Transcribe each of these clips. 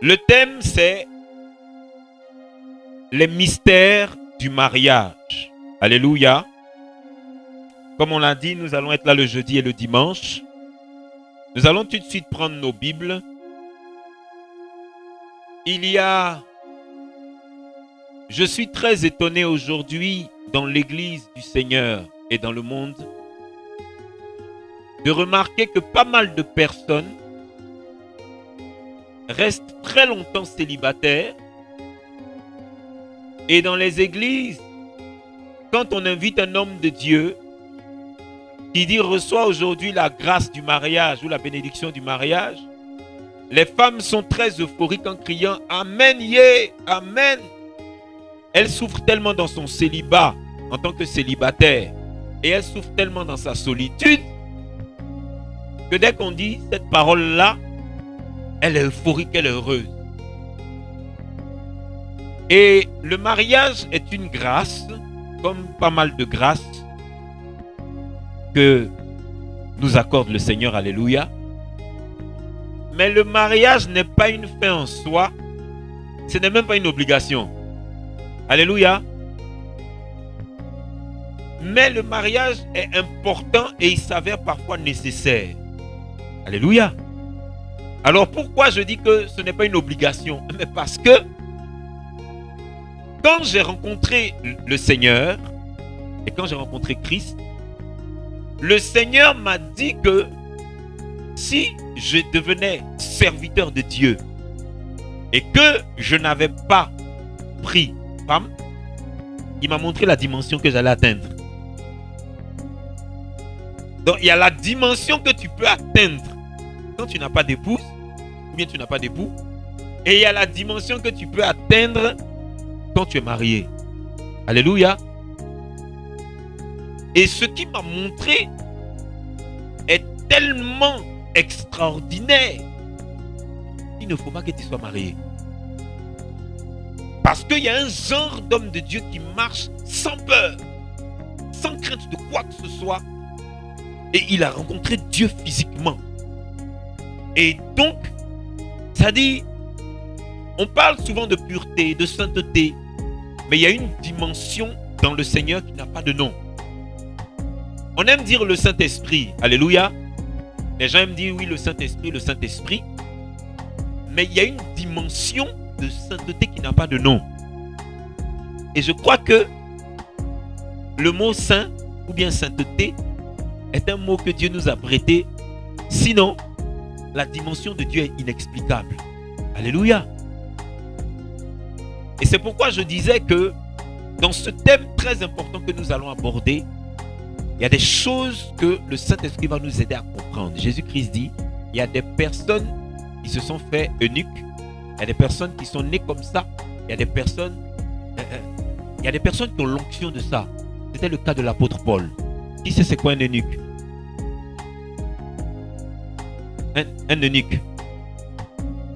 Le thème, c'est les mystères du mariage. Alléluia. Comme on l'a dit, nous allons être là le jeudi et le dimanche. Nous allons tout de suite prendre nos Bibles. Je suis très étonné aujourd'hui dans l'Église du Seigneur et dans le monde de remarquer que pas mal de personnes restent très longtemps célibataires. Et dans les églises, quand on invite un homme de Dieu qui dit « reçois aujourd'hui la grâce du mariage » ou la bénédiction du mariage, les femmes sont très euphoriques en criant « Amen, yeah, Amen ». Elle souffre tellement dans son célibat en tant que célibataire et elle souffre tellement dans sa solitude que dès qu'on dit cette parole-là, elle est euphorique, elle est heureuse. Et le mariage est une grâce, comme pas mal de grâces que nous accorde le Seigneur, alléluia. Mais le mariage n'est pas une fin en soi, ce n'est même pas une obligation. Alléluia. Mais le mariage est important et il s'avère parfois nécessaire. Alléluia. Alors pourquoi je dis que ce n'est pas une obligation? Mais parce que quand j'ai rencontré le Seigneur et quand j'ai rencontré Christ, le Seigneur m'a dit que si je devenais serviteur de Dieu et que je n'avais pas pris femme, il m'a montré la dimension que j'allais atteindre. Donc il y a la dimension que tu peux atteindre quand tu n'as pas d'épouse ou bien tu n'as pas d'époux, et il y a la dimension que tu peux atteindre quand tu es marié. Alléluia. Et ce qui m'a montré est tellement extraordinaire. Il ne faut pas que tu sois marié. Parce qu'il y a un genre d'homme de Dieu qui marche sans peur, sans crainte de quoi que ce soit. Et il a rencontré Dieu physiquement. Et donc, ça dit, on parle souvent de pureté, de sainteté, mais il y a une dimension dans le Seigneur qui n'a pas de nom. On aime dire le Saint-Esprit, alléluia. Les gens aiment dire oui, le Saint-Esprit, mais il y a une dimension de sainteté qui n'a pas de nom. Et je crois que le mot saint ou bien sainteté est un mot que Dieu nous a prêté. Sinon, la dimension de Dieu est inexplicable. Alléluia. Et c'est pourquoi je disais que dans ce thème très important que nous allons aborder, il y a des choses que le Saint-Esprit va nous aider à comprendre. Jésus-Christ dit, il y a des personnes qui se sont fait eunuques, il y a des personnes qui sont nées comme ça, il y a des personnes qui ont l'onction de ça. C'était le cas de l'apôtre Paul. Qui sait c'est quoi un eunuque? Un eunuque.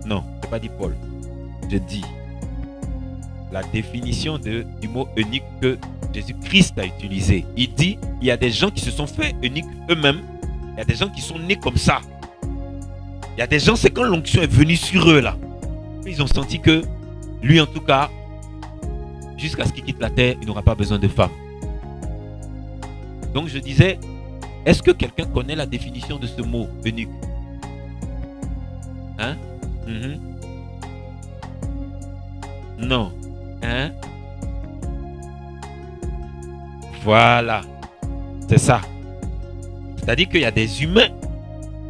Non, je n'ai pas dit Paul. Je dis la définition du mot eunuque que Jésus-Christ a utilisé. Il dit, il y a des gens qui se sont fait eunuques eux-mêmes. Il y a des gens qui sont nés comme ça. Il y a des gens, c'est quand l'onction est venue sur eux là. Ils ont senti que lui en tout cas, jusqu'à ce qu'il quitte la terre, il n'aura pas besoin de femme. Donc je disais, est-ce que quelqu'un connaît la définition de ce mot eunuque? Hein? Non. Hein? Voilà. C'est ça. C'est-à-dire qu'il y a des humains,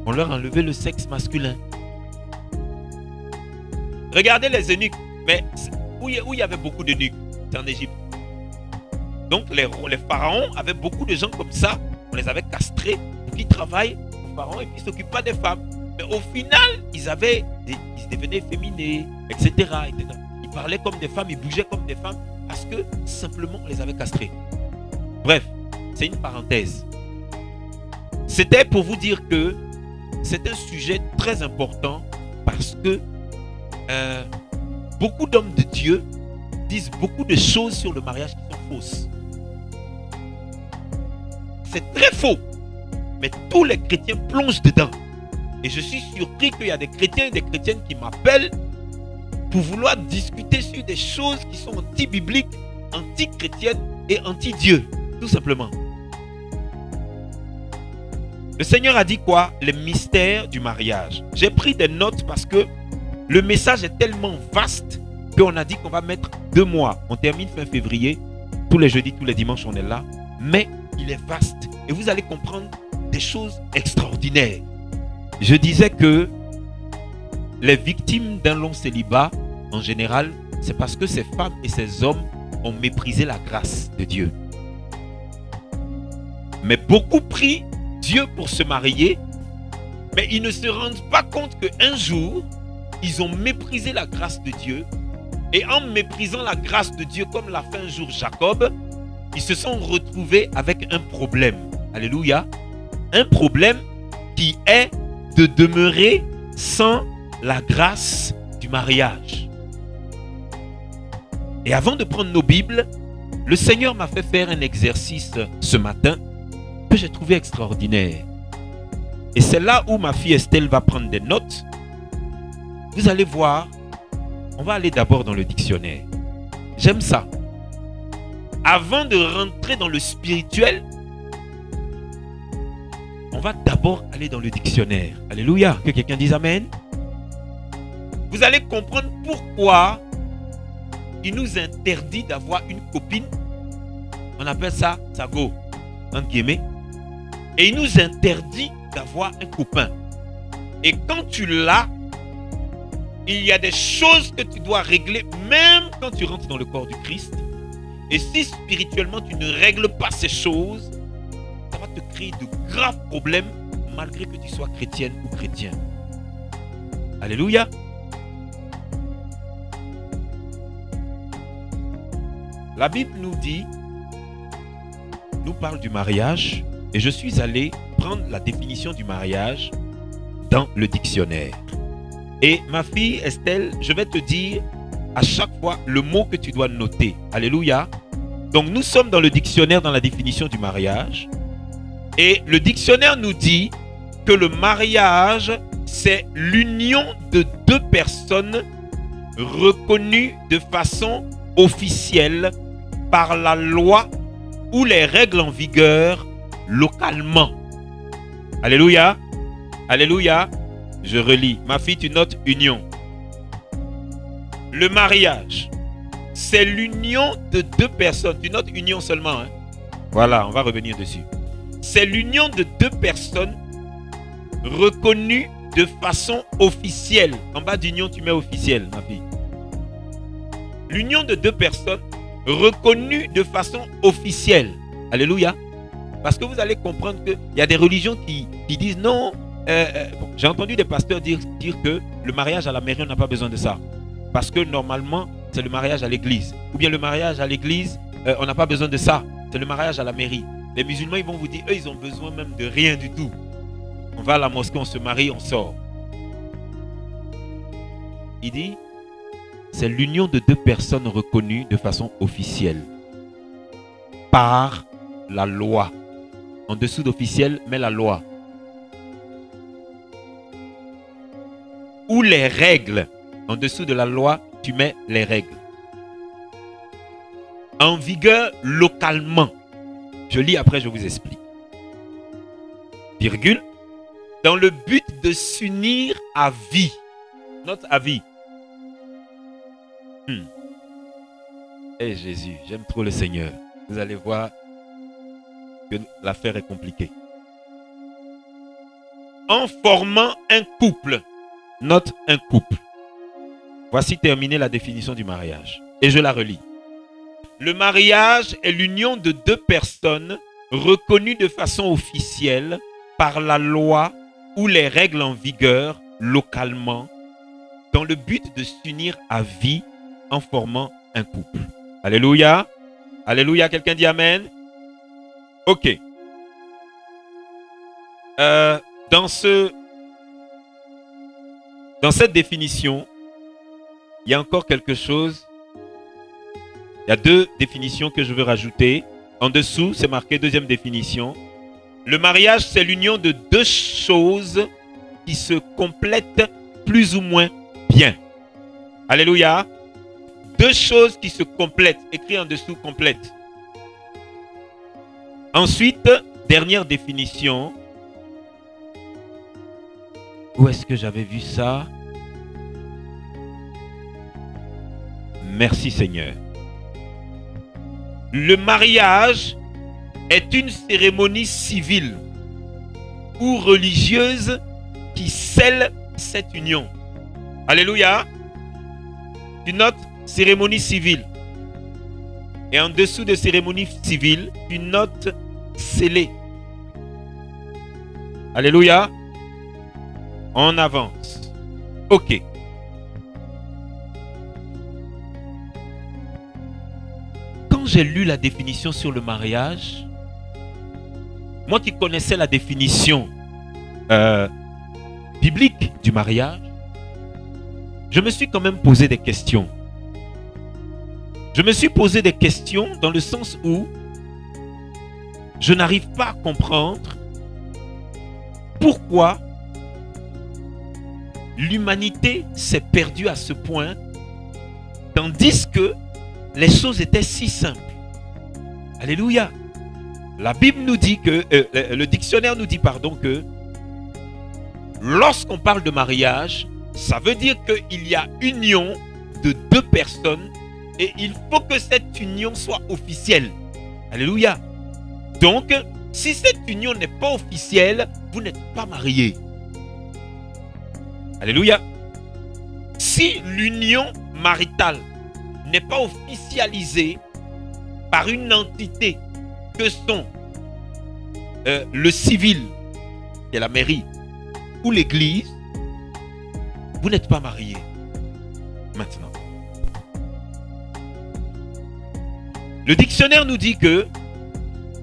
on leur a enlevé le sexe masculin. Regardez les eunuques. Mais où il y avait beaucoup d'eunuques? C'est en Égypte. Donc les pharaons avaient beaucoup de gens comme ça. On les avait castrés pour qu'ils travaillent aux pharaons et puis ils ne s'occupent pas des femmes. Mais au final, ils devenaient féminés, etc., etc. Ils parlaient comme des femmes, ils bougeaient comme des femmes parce que simplement on les avait castrés. Bref, c'est une parenthèse. C'était pour vous dire que c'est un sujet très important parce que beaucoup d'hommes de Dieu disent beaucoup de choses sur le mariage qui sont fausses. C'est très faux. Mais tous les chrétiens plongent dedans. Et je suis surpris qu'il y a des chrétiens et des chrétiennes qui m'appellent pour vouloir discuter sur des choses qui sont anti-bibliques, anti-chrétiennes et anti-Dieu, tout simplement. Le Seigneur a dit quoi? Les mystères du mariage. J'ai pris des notes parce que le message est tellement vaste qu'on a dit qu'on va mettre 2 mois. On termine fin février. Tous les jeudis, tous les dimanches, on est là. Mais il est vaste. Et vous allez comprendre des choses extraordinaires. Je disais que les victimes d'un long célibat, en général, c'est parce que ces femmes et ces hommes ont méprisé la grâce de Dieu. Mais beaucoup prient Dieu pour se marier, mais ils ne se rendent pas compte qu'un jour, ils ont méprisé la grâce de Dieu. Et en méprisant la grâce de Dieu, comme l'a fait un jour Jacob, ils se sont retrouvés avec un problème. Alléluia. Un problème qui est de demeurer sans la grâce du mariage. Et avant de prendre nos Bibles, le Seigneur m'a fait faire un exercice ce matin que j'ai trouvé extraordinaire. Et c'est là où ma fille Estelle va prendre des notes. Vous allez voir, on va aller d'abord dans le dictionnaire. J'aime ça. Avant de rentrer dans le spirituel, on va d'abord aller dans le dictionnaire. Alléluia. Que quelqu'un dise Amen. Vous allez comprendre pourquoi il nous interdit d'avoir une copine. On appelle ça sago, entre guillemets. Et il nous interdit d'avoir un copain. Et quand tu l'as, il y a des choses que tu dois régler même quand tu rentres dans le corps du Christ. Et si spirituellement tu ne règles pas ces choses, ça va te créer de graves problèmes malgré que tu sois chrétienne ou chrétien. Alléluia. La Bible nous dit, nous parle du mariage, et je suis allé prendre la définition du mariage dans le dictionnaire. Et ma fille Estelle, je vais te dire à chaque fois le mot que tu dois noter. Alléluia. Donc nous sommes dans le dictionnaire dans la définition du mariage. Et le dictionnaire nous dit que le mariage, c'est l'union de 2 personnes reconnues de façon officielle par la loi ou les règles en vigueur localement. Alléluia. Alléluia. Je relis. Ma fille, tu notes union. Le mariage, c'est l'union de 2 personnes. Tu notes union seulement. Hein? Voilà, on va revenir dessus. C'est l'union de 2 personnes reconnues de façon officielle. En bas d'union, tu mets officielle, ma fille. L'union de 2 personnes reconnues de façon officielle. Alléluia. Parce que vous allez comprendre qu'il y a des religions qui disent non. Bon, j'ai entendu des pasteurs dire que le mariage à la mairie, on n'a pas besoin de ça. Parce que normalement, c'est le mariage à l'église. Ou bien le mariage à l'église, on n'a pas besoin de ça. C'est le mariage à la mairie. Les musulmans, ils vont vous dire, eux, ils ont besoin même de rien du tout. On va à la mosquée, on se marie, on sort. Il dit, c'est l'union de 2 personnes reconnues de façon officielle par la loi. En dessous d'officiel, mets la loi. Ou les règles. En dessous de la loi, tu mets les règles. En vigueur localement. Je lis après, je vous explique. Virgule. Dans le but de s'unir à vie. Note à vie. Eh Jésus, j'aime trop le Seigneur. Vous allez voir que l'affaire est compliquée. En formant un couple. Note un couple. Voici terminée la définition du mariage. Et je la relis. Le mariage est l'union de 2 personnes reconnues de façon officielle par la loi ou les règles en vigueur localement dans le but de s'unir à vie en formant un couple. Alléluia. Alléluia. Quelqu'un dit Amen. Ok. Dans cette définition, il y a encore quelque chose. Il y a 2 définitions que je veux rajouter. En dessous, c'est marqué 2e définition. Le mariage, c'est l'union de 2 choses qui se complètent plus ou moins bien. Alléluia. Deux choses qui se complètent. Écrit en dessous, complète. Ensuite, dernière définition. Où est-ce que j'avais vu ça? Merci Seigneur. Le mariage est une cérémonie civile ou religieuse qui scelle cette union. Alléluia. Tu notes cérémonie civile. Et en dessous de cérémonie civile, tu notes scellé. Alléluia. On avance. Ok. Quand j'ai lu la définition sur le mariage, moi qui connaissais la définition biblique du mariage, je me suis quand même posé des questions. Je me suis posé des questions dans le sens où je n'arrive pas à comprendre pourquoi l'humanité s'est perdue à ce point, tandis que les choses étaient si simples. Alléluia. La Bible nous dit que, le dictionnaire nous dit, pardon, que lorsqu'on parle de mariage, ça veut dire qu'il y a union de deux personnes et il faut que cette union soit officielle. Alléluia. Donc, si cette union n'est pas officielle, vous n'êtes pas mariés. Alléluia. Si l'union maritale n'est pas officialisée par une entité que sont le civil, qui est la mairie, ou l'église, vous n'êtes pas mariés. Maintenant. Le dictionnaire nous dit que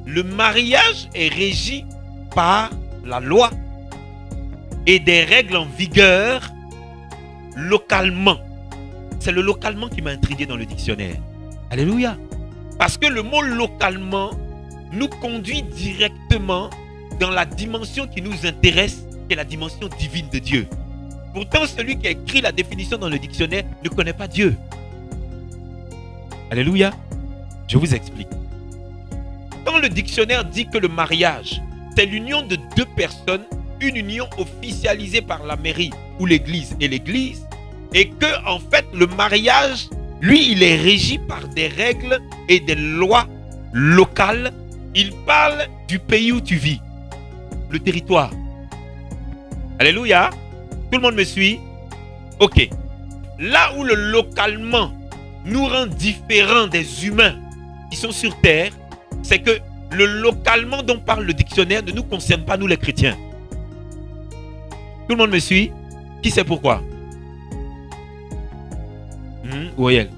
le mariage est régi par la loi et des règles en vigueur localement. C'est le localement qui m'a intrigué dans le dictionnaire. Alléluia. Parce que le mot localement nous conduit directement dans la dimension qui nous intéresse, qui est la dimension divine de Dieu. Pourtant, celui qui a écrit la définition dans le dictionnaire ne connaît pas Dieu. Alléluia. Je vous explique. Quand le dictionnaire dit que le mariage, c'est l'union de deux personnes, une union officialisée par la mairie ou l'église et l'église, et que en fait le mariage, lui, il est régi par des règles et des lois locales. Il parle du pays où tu vis, le territoire. Alléluia. Tout le monde me suit? Ok. Là où le localement nous rend différents des humains qui sont sur terre, c'est que le localement dont parle le dictionnaire ne nous concerne pas, nous les chrétiens. Tout le monde me suit? Qui sait pourquoi? Goyel.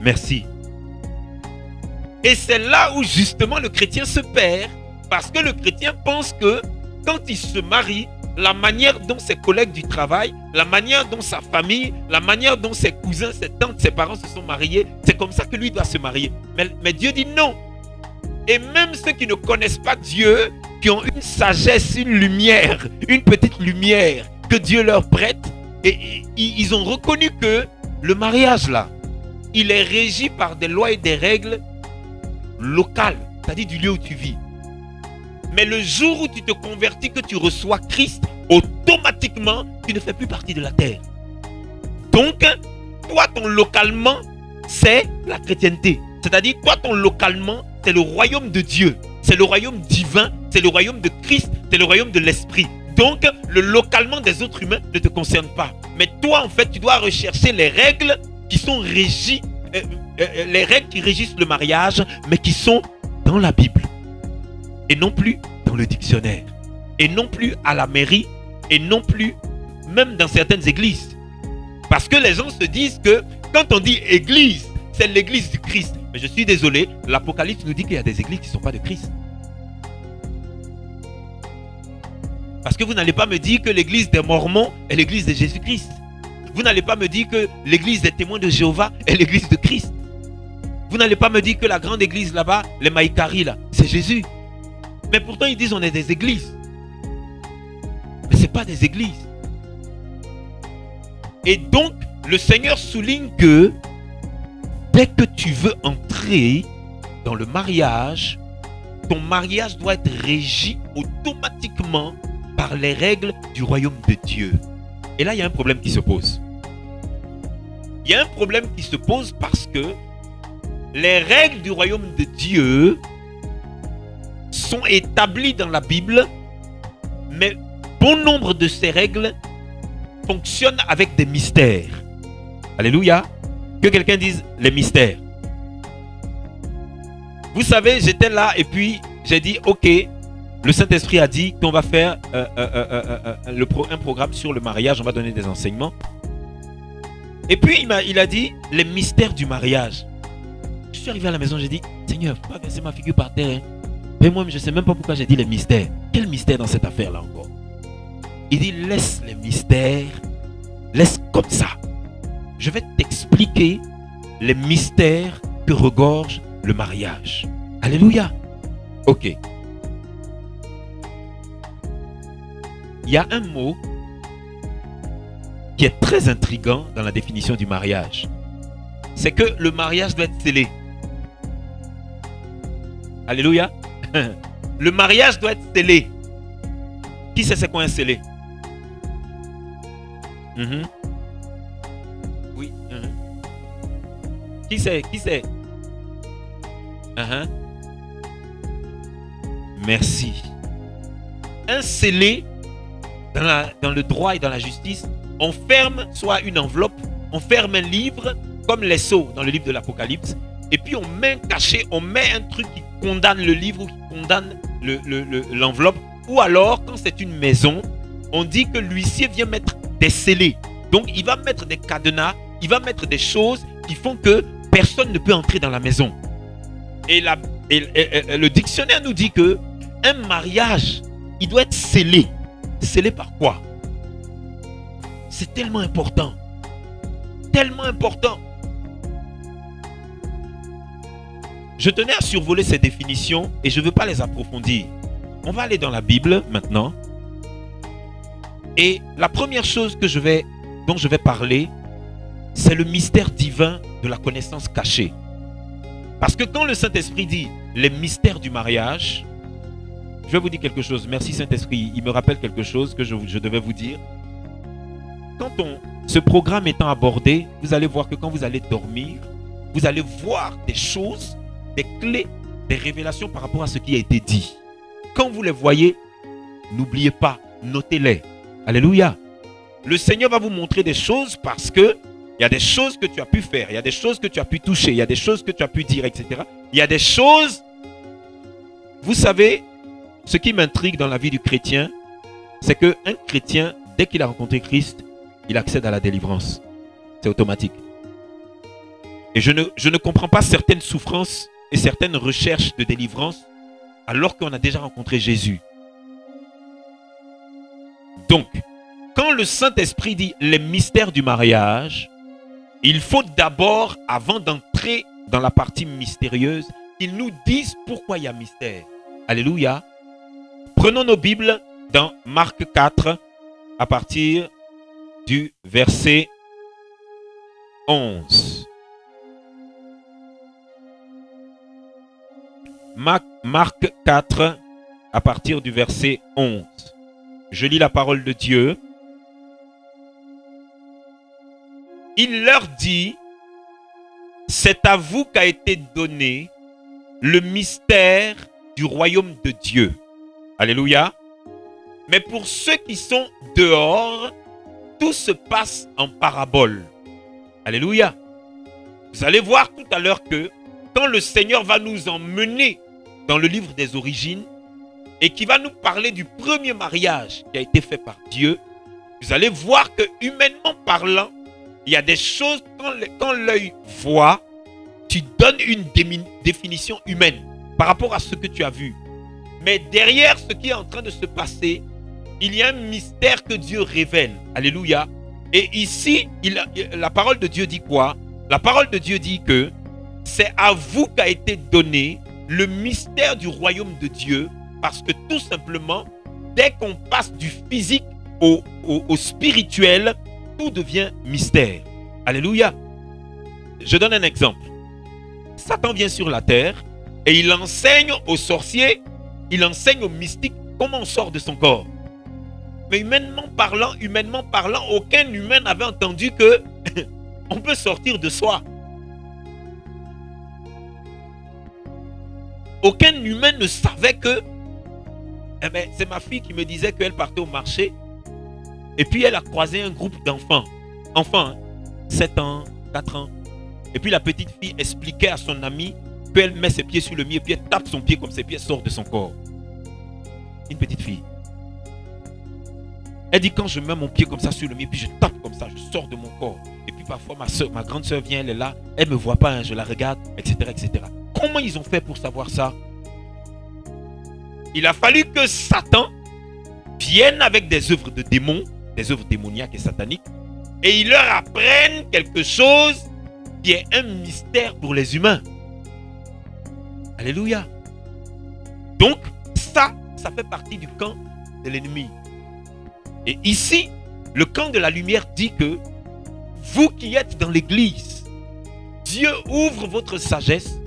Merci. Et c'est là où justement le chrétien se perd, parce que le chrétien pense que quand il se marie, la manière dont ses collègues du travail, la manière dont sa famille, la manière dont ses cousins, ses tantes, ses parents se sont mariés, c'est comme ça que lui doit se marier. Mais Dieu dit non. Et même ceux qui ne connaissent pas Dieu, qui ont une sagesse, une lumière, une petite lumière que Dieu leur prête, et ils ont reconnu que le mariage là, il est régi par des lois et des règles locales, c'est-à-dire du lieu où tu vis. Mais le jour où tu te convertis, que tu reçois Christ, automatiquement, tu ne fais plus partie de la terre. Donc, toi, ton localement, c'est la chrétienté. C'est-à-dire, toi, ton localement, c'est le royaume de Dieu. C'est le royaume divin, c'est le royaume de Christ, c'est le royaume de l'Esprit. Donc, le localement des autres humains ne te concerne pas. Mais toi, en fait, tu dois rechercher les règles qui sont régies, les règles qui régissent le mariage, mais qui sont dans la Bible. Et non plus dans le dictionnaire. Et non plus à la mairie. Et non plus même dans certaines églises. Parce que les gens se disent que quand on dit église, c'est l'église du Christ. Mais je suis désolé, l'Apocalypse nous dit qu'il y a des églises qui ne sont pas de Christ. Parce que vous n'allez pas me dire que l'église des Mormons est l'église de Jésus-Christ. Vous n'allez pas me dire que l'église des témoins de Jéhovah est l'église de Christ. Vous n'allez pas me dire que la grande église là-bas, les Maïkari là, c'est Jésus. Mais pourtant ils disent on est des églises. Mais ce n'est pas des églises. Et donc, le Seigneur souligne que dès que tu veux entrer dans le mariage, ton mariage doit être régi automatiquement par les règles du royaume de Dieu. Et là, il y a un problème qui se pose. Il y a un problème qui se pose parce que les règles du royaume de Dieu sont établies dans la Bible, mais bon nombre de ces règles fonctionnent avec des mystères. Alléluia. Que quelqu'un dise les mystères. Vous savez, j'étais là et puis j'ai dit, ok, le Saint-Esprit a dit qu'on va faire un programme sur le mariage, on va donner des enseignements. Et puis il a dit les mystères du mariage. Je suis arrivé à la maison, j'ai dit, Seigneur, faut pas verser ma figure par terre. Mais moi, je ne sais même pas pourquoi j'ai dit les mystères. Quel mystère dans cette affaire-là encore? Il dit, laisse les mystères, laisse comme ça. Je vais t'expliquer les mystères que regorge le mariage. Alléluia. Ok. Il y a un mot qui est très intriguant dans la définition du mariage. C'est que le mariage doit être scellé. Alléluia. Le mariage doit être scellé. Qui sait c'est quoi un scellé? Oui. Qui sait? Qui sait? Merci. Un scellé, dans le droit et dans la justice, on ferme soit une enveloppe, on ferme un livre, comme les sceaux dans le livre de l'Apocalypse, et puis on met un cachet, on met un truc qui condamne le livre ou qui condamne l'enveloppe, ou alors, quand c'est une maison, on dit que l'huissier vient mettre des scellés. Donc, il va mettre des cadenas, il va mettre des choses qui font que personne ne peut entrer dans la maison. Et le dictionnaire nous dit que un mariage, il doit être scellé. Scellé par quoi? C'est tellement important. Tellement important. Je tenais à survoler ces définitions et je ne veux pas les approfondir. On va aller dans la Bible maintenant. Et la première chose dont je vais parler, c'est le mystère divin de la connaissance cachée. Parce que quand le Saint-Esprit dit les mystères du mariage, je vais vous dire quelque chose. Merci Saint-Esprit, il me rappelle quelque chose que je devais vous dire. Ce programme étant abordé, vous allez voir que quand vous allez dormir, vous allez voir des choses, des clés, des révélations par rapport à ce qui a été dit. Quand vous les voyez, n'oubliez pas, notez-les. Alléluia. Le Seigneur va vous montrer des choses parce que il y a des choses que tu as pu faire, il y a des choses que tu as pu toucher, il y a des choses que tu as pu dire, etc. Il y a des choses, vous savez, ce qui m'intrigue dans la vie du chrétien, c'est qu'un chrétien, dès qu'il a rencontré Christ, il accède à la délivrance. C'est automatique. Et je ne comprends pas certaines souffrances et certaines recherches de délivrance alors qu'on a déjà rencontré Jésus. Donc, quand le Saint-Esprit dit les mystères du mariage, il faut d'abord, avant d'entrer dans la partie mystérieuse, qu'il nous dise pourquoi il y a mystère. Alléluia. Prenons nos Bibles dans Marc 4 à partir du verset 11. Marc 4 à partir du verset 11. Je lis la parole de Dieu. Il leur dit, c'est à vous qu'a été donné le mystère du royaume de Dieu. Alléluia. Mais pour ceux qui sont dehors, tout se passe en parabole. Alléluia. Vous allez voir tout à l'heure que quand le Seigneur va nous emmener dans le livre des origines et qui va nous parler du premier mariage qui a été fait par Dieu, vous allez voir que humainement parlant, il y a des choses, quand l'œil voit, tu donnes une définition humaine par rapport à ce que tu as vu. Mais derrière ce qui est en train de se passer, il y a un mystère que Dieu révèle. Alléluia. Et ici, la parole de Dieu dit quoi? La parole de Dieu dit que c'est à vous qu'a été donné le mystère du royaume de Dieu, parce que tout simplement, dès qu'on passe du physique au spirituel, tout devient mystère. Alléluia. Je donne un exemple. Satan vient sur la terre et il enseigne aux sorciers, il enseigne aux mystiques comment on sort de son corps. Mais humainement parlant, aucun humain n'avait entendu que on peut sortir de soi. Aucun humain ne savait que... Eh ben, c'est ma fille qui me disait qu'elle partait au marché et puis elle a croisé un groupe d'enfants. Enfants, hein, 7 ans, 4 ans. Et puis la petite fille expliquait à son amie qu'elle met ses pieds sur le mur et puis elle tape son pied comme ses pieds sortent de son corps. Une petite fille. Elle dit quand je mets mon pied comme ça sur le mur puis je tape comme ça, je sors de mon corps. Et puis parfois ma grande soeur vient, elle est là, elle ne me voit pas, hein, je la regarde, etc., etc. Comment ils ont fait pour savoir ça? Il a fallu que Satan vienne avec des œuvres de démons, des œuvres démoniaques et sataniques, et il leur apprenne quelque chose qui est un mystère pour les humains. Alléluia. Donc, ça fait partie du camp de l'ennemi. Et ici, le camp de la lumière dit que vous qui êtes dans l'église, Dieu ouvre votre sagesse,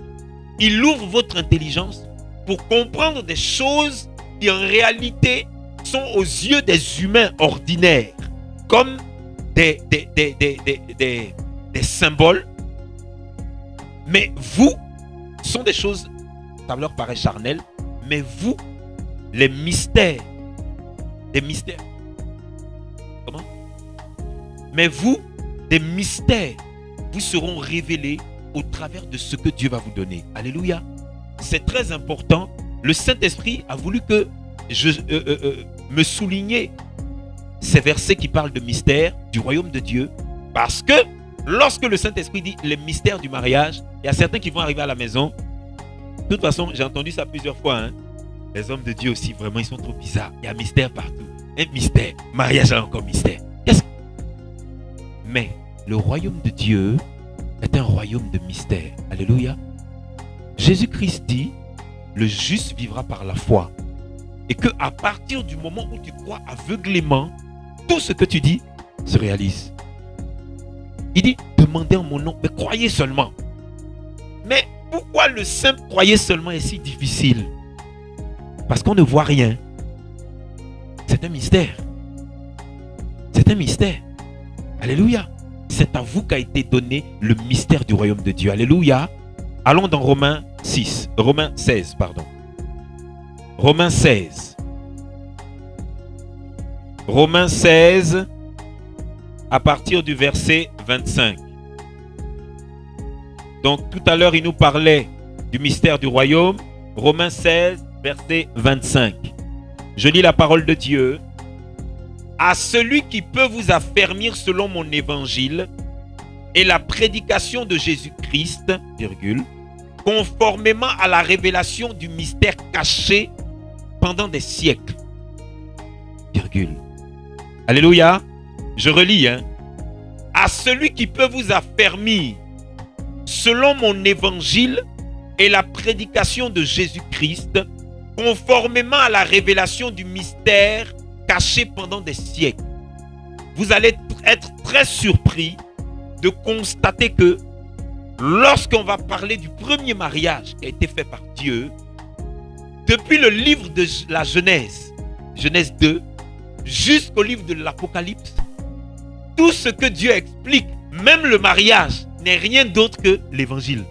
il ouvre votre intelligence pour comprendre des choses qui en réalité sont aux yeux des humains ordinaires, comme des symboles. Mais vous, sont des choses, ça leur paraît charnel, mais vous, les mystères, des mystères. Comment? Mais vous, des mystères, vous seront révélés au travers de ce que Dieu va vous donner. Alléluia. C'est très important. Le Saint-Esprit a voulu que je me souligne ces versets qui parlent de mystère du royaume de Dieu. Parce que lorsque le Saint-Esprit dit les mystères du mariage, il y a certains qui vont arriver à la maison. De toute façon, j'ai entendu ça plusieurs fois. Hein. Les hommes de Dieu aussi, vraiment, ils sont trop bizarres. Il y a mystère partout. Un mystère. Mariage a encore mystère. Mais le royaume de Dieu est un royaume de mystère. Alléluia. Jésus-Christ dit, le juste vivra par la foi. Et que à partir du moment où tu crois aveuglément, tout ce que tu dis se réalise. Il dit, demandez en mon nom, mais croyez seulement. Mais pourquoi le simple croyez seulement est si difficile? Parce qu'on ne voit rien. C'est un mystère. C'est un mystère. Alléluia. C'est à vous qu'a été donné le mystère du royaume de Dieu. Alléluia. Allons dans Romains 16, pardon. Romains 16. Romains 16, à partir du verset 25. Donc tout à l'heure, il nous parlait du mystère du royaume. Romains 16, verset 25. Je lis la parole de Dieu. À celui qui peut vous affermir selon mon évangile et la prédication de Jésus-Christ, virgule, conformément à la révélation du mystère caché pendant des siècles. Virgule. Alléluia. Je relis. Hein. À celui qui peut vous affermir selon mon évangile et la prédication de Jésus-Christ, conformément à la révélation du mystère caché pendant des siècles. Vous allez être très surpris de constater que lorsqu'on va parler du premier mariage qui a été fait par Dieu, depuis le livre de la Genèse, Genèse 2, jusqu'au livre de l'Apocalypse, tout ce que Dieu explique, même le mariage, n'est rien d'autre que l'évangile.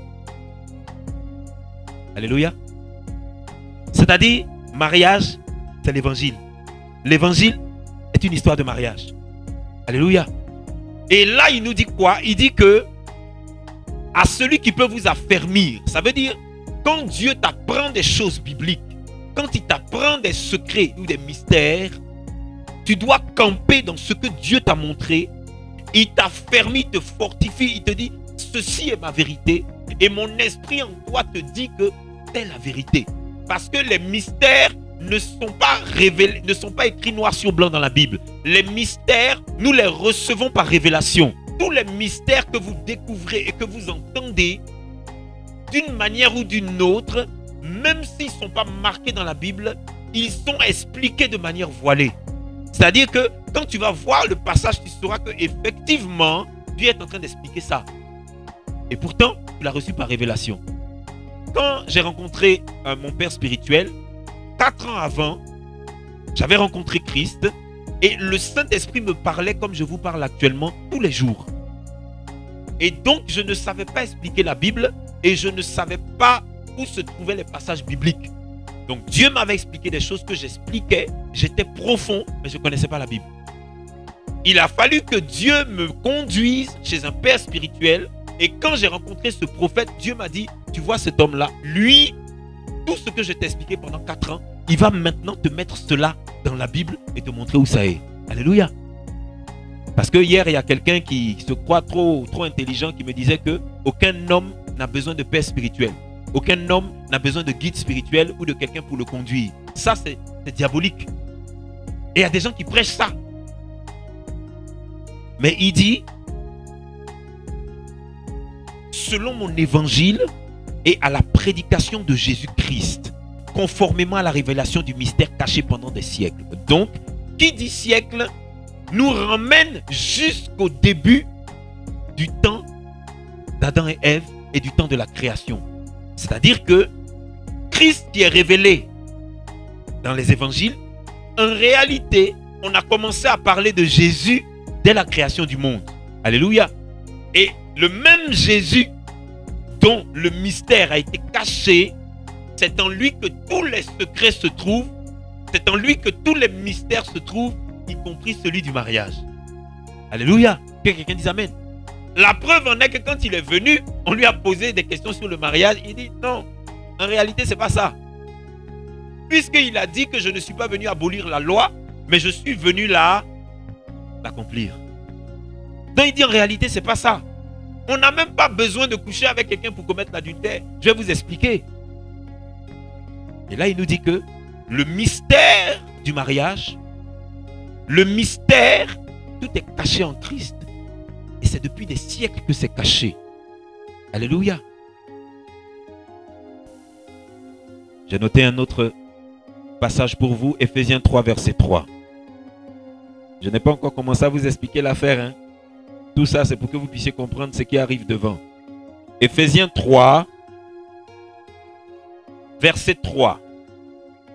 Alléluia. C'est-à-dire, mariage, c'est l'évangile. L'évangile est une histoire de mariage. Alléluia. Et là, il nous dit quoi? Il dit que à celui qui peut vous affermir, ça veut dire quand Dieu t'apprend des choses bibliques, quand il t'apprend des secrets ou des mystères, tu dois camper dans ce que Dieu t'a montré. Il t'affermit, il te fortifie, il te dit ceci est ma vérité et mon esprit en toi te dit que c'est la vérité. Parce que les mystères ne sont pas révélés, ne sont pas écrits noir sur blanc dans la Bible. Les mystères, nous les recevons par révélation. Tous les mystères que vous découvrez et que vous entendez, d'une manière ou d'une autre, même s'ils ne sont pas marqués dans la Bible, ils sont expliqués de manière voilée. C'est-à-dire que quand tu vas voir le passage, tu sauras que effectivement Dieu est en train d'expliquer ça. Et pourtant, tu l'as reçu par révélation. Quand j'ai rencontré mon père spirituel, 4 ans avant, j'avais rencontré Christ et le Saint-Esprit me parlait comme je vous parle actuellement tous les jours. Et donc, je ne savais pas expliquer la Bible et je ne savais pas où se trouvaient les passages bibliques. Donc, Dieu m'avait expliqué des choses que j'expliquais. J'étais profond, mais je ne connaissais pas la Bible. Il a fallu que Dieu me conduise chez un père spirituel. Et quand j'ai rencontré ce prophète, Dieu m'a dit, tu vois cet homme-là, lui, tout ce que je t'ai expliqué pendant 4 ans, il va maintenant te mettre cela dans la Bible et te montrer où ça est. Alléluia. Parce que hier, il y a quelqu'un qui se croit trop intelligent qui me disait que aucun homme n'a besoin de père spirituel. Aucun homme n'a besoin de guide spirituel ou de quelqu'un pour le conduire. Ça, c'est diabolique. Et il y a des gens qui prêchent ça. Mais il dit, selon mon évangile et à la prédication de Jésus-Christ, conformément à la révélation du mystère caché pendant des siècles. Donc, qui dit siècle nous ramène jusqu'au début du temps d'Adam et Ève et du temps de la création. C'est-à-dire que Christ qui est révélé dans les évangiles, en réalité, on a commencé à parler de Jésus dès la création du monde. Alléluia. Et le même Jésus dont le mystère a été caché, c'est en lui que tous les secrets se trouvent, c'est en lui que tous les mystères se trouvent, y compris celui du mariage. Alléluia. Que quelqu'un dise amen. La preuve en est que quand il est venu, on lui a posé des questions sur le mariage. Il dit non, en réalité c'est pas ça. Puisqu'il a dit que je ne suis pas venu abolir la loi, mais je suis venu l'accomplir. Donc il dit en réalité c'est pas ça. On n'a même pas besoin de coucher avec quelqu'un pour commettre l'adultère. Je vais vous expliquer. Et là il nous dit que le mystère du mariage, le mystère, tout est caché en Christ. Et c'est depuis des siècles que c'est caché. Alléluia. J'ai noté un autre passage pour vous, Ephésiens 3, verset 3. Je n'ai pas encore commencé à vous expliquer l'affaire. Hein. Tout ça, c'est pour que vous puissiez comprendre ce qui arrive devant. Ephésiens 3, verset 3.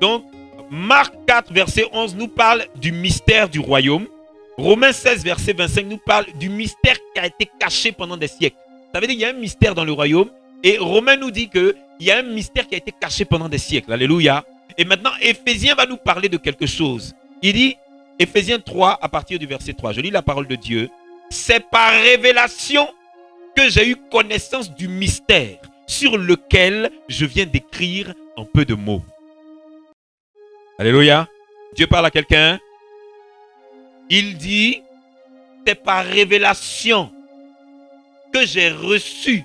Donc, Marc 4, verset 11 nous parle du mystère du royaume. Romains 16, verset 25 nous parle du mystère qui a été caché pendant des siècles. Ça veut dire qu'il y a un mystère dans le royaume. Et Romains nous dit qu'il y a un mystère qui a été caché pendant des siècles. Alléluia. Et maintenant, Éphésiens va nous parler de quelque chose. Il dit, Éphésiens 3, à partir du verset 3. Je lis la parole de Dieu. C'est par révélation que j'ai eu connaissance du mystère sur lequel je viens d'écrire en peu de mots. Alléluia. Dieu parle à quelqu'un. Il dit, c'est par révélation que j'ai reçu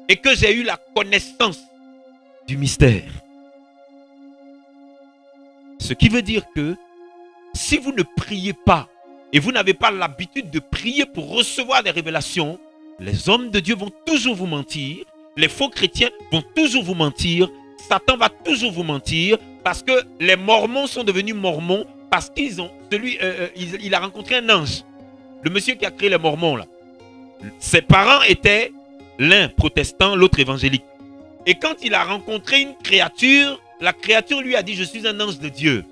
et que j'ai eu la connaissance du mystère. Ce qui veut dire que si vous ne priez pas et vous n'avez pas l'habitude de prier pour recevoir des révélations, les hommes de Dieu vont toujours vous mentir, les faux chrétiens vont toujours vous mentir, Satan va toujours vous mentir parce que les mormons sont devenus mormons parce qu'ils ont il a rencontré un ange. Le monsieur qui a créé les mormons là. Ses parents étaient l'un protestant, l'autre évangélique. Et quand il a rencontré une créature, la créature lui a dit, je suis un ange de Dieu.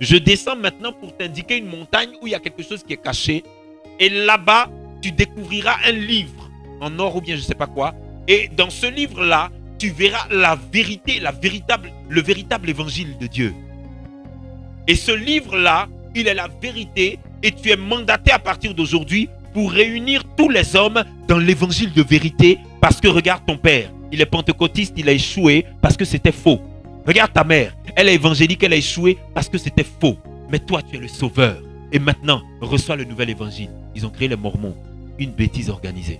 Je descends maintenant pour t'indiquer une montagne où il y a quelque chose qui est caché. Et là-bas, tu découvriras un livre en or ou bien je ne sais pas quoi. Et dans ce livre-là, tu verras la vérité, le véritable évangile de Dieu. Et ce livre-là, il est la vérité et tu es mandaté à partir d'aujourd'hui pour réunir tous les hommes dans l'évangile de vérité parce que regarde ton père, il est pentecôtiste, il a échoué parce que c'était faux. Regarde ta mère, elle est évangélique, elle a échoué parce que c'était faux. Mais toi, tu es le sauveur. Et maintenant, reçois le nouvel évangile. Ils ont créé les Mormons, une bêtise organisée.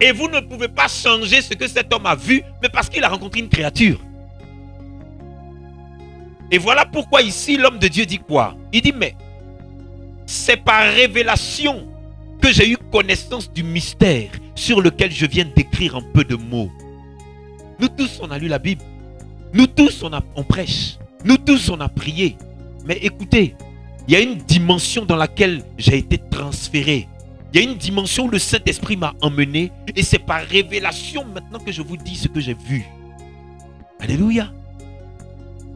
Et vous ne pouvez pas changer ce que cet homme a vu, mais parce qu'il a rencontré une créature. Et voilà pourquoi ici, l'homme de Dieu dit quoi? Il dit, mais c'est par révélation que j'ai eu connaissance du mystère sur lequel je viens d'écrire en peu de mots. Nous tous, on a lu la Bible. Nous tous, on prêche. Nous tous, on a prié. Mais écoutez, il y a une dimension dans laquelle j'ai été transféré. Il y a une dimension où le Saint-Esprit m'a emmené. Et c'est par révélation maintenant que je vous dis ce que j'ai vu. Alléluia.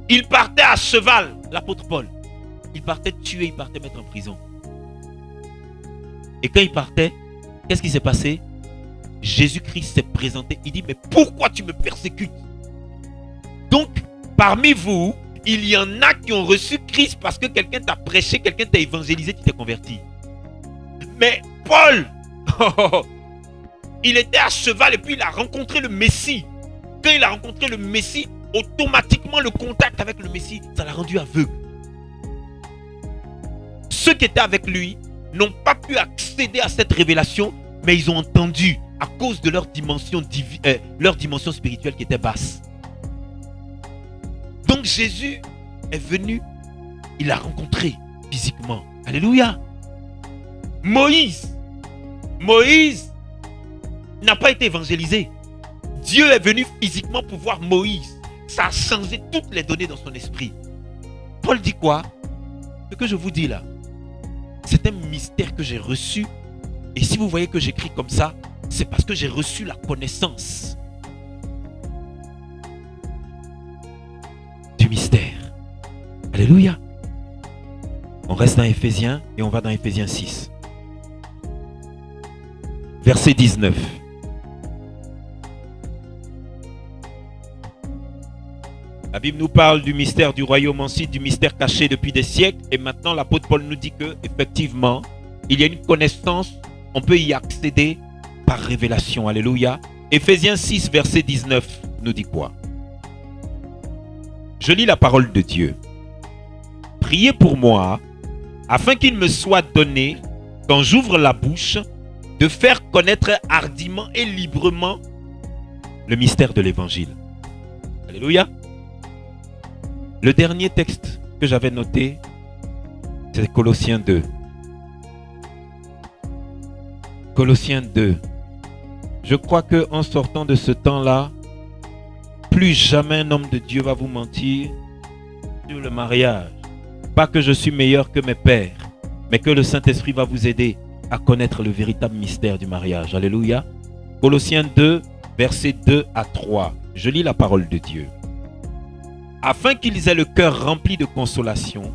Il partait à cheval, l'apôtre Paul. Il partait tuer, il partait mettre en prison. Et quand il partait, qu'est-ce qui s'est passé? Jésus-Christ s'est présenté. Il dit, mais pourquoi tu me persécutes? Donc, parmi vous, il y en a qui ont reçu Christ parce que quelqu'un t'a prêché, quelqu'un t'a évangélisé, tu t'es converti. Mais Paul, il était à cheval et puis il a rencontré le Messie. Quand il a rencontré le Messie, automatiquement le contact avec le Messie, ça l'a rendu aveugle. Ceux qui étaient avec lui n'ont pas pu accéder à cette révélation, mais ils ont entendu à cause de leur dimension spirituelle qui était basse. Donc Jésus est venu, il l'a rencontré physiquement. Alléluia. Moïse n'a pas été évangélisé. Dieu est venu physiquement pour voir Moïse. Ça a changé toutes les données dans son esprit. Paul dit quoi? Ce que je vous dis là, c'est un mystère que j'ai reçu. Et si vous voyez que j'écris comme ça, c'est parce que j'ai reçu la connaissance du mystère. Alléluia. On reste dans Éphésiens et on va dans Éphésiens 6. Verset 19. La Bible nous parle du mystère du royaume, ensuite du mystère caché depuis des siècles. Et maintenant, l'apôtre Paul nous dit que effectivement, il y a une connaissance, on peut y accéder par révélation. Alléluia. Éphésiens 6, verset 19 nous dit quoi? Je lis la parole de Dieu. Priez pour moi, afin qu'il me soit donné, quand j'ouvre la bouche, de faire connaître hardiment et librement le mystère de l'évangile. Alléluia. Le dernier texte que j'avais noté, c'est Colossiens 2. Colossiens 2. Je crois qu'en sortant de ce temps-là, plus jamais un homme de Dieu va vous mentir sur le mariage. Pas que je suis meilleur que mes pères, mais que le Saint-Esprit va vous aider à connaître le véritable mystère du mariage. Alléluia. Colossiens 2, versets 2 à 3. Je lis la parole de Dieu. Afin qu'ils aient le cœur rempli de consolation,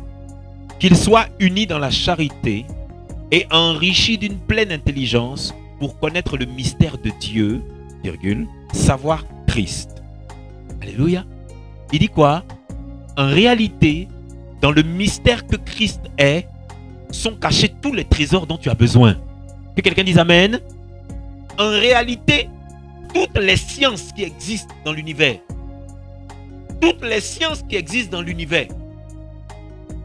qu'ils soient unis dans la charité et enrichis d'une pleine intelligence pour connaître le mystère de Dieu, virgule, savoir Christ. Alléluia. Il dit quoi? En réalité, dans le mystère que Christ est, sont cachés tous les trésors dont tu as besoin. Que quelqu'un dise Amen. En réalité, toutes les sciences qui existent dans l'univers,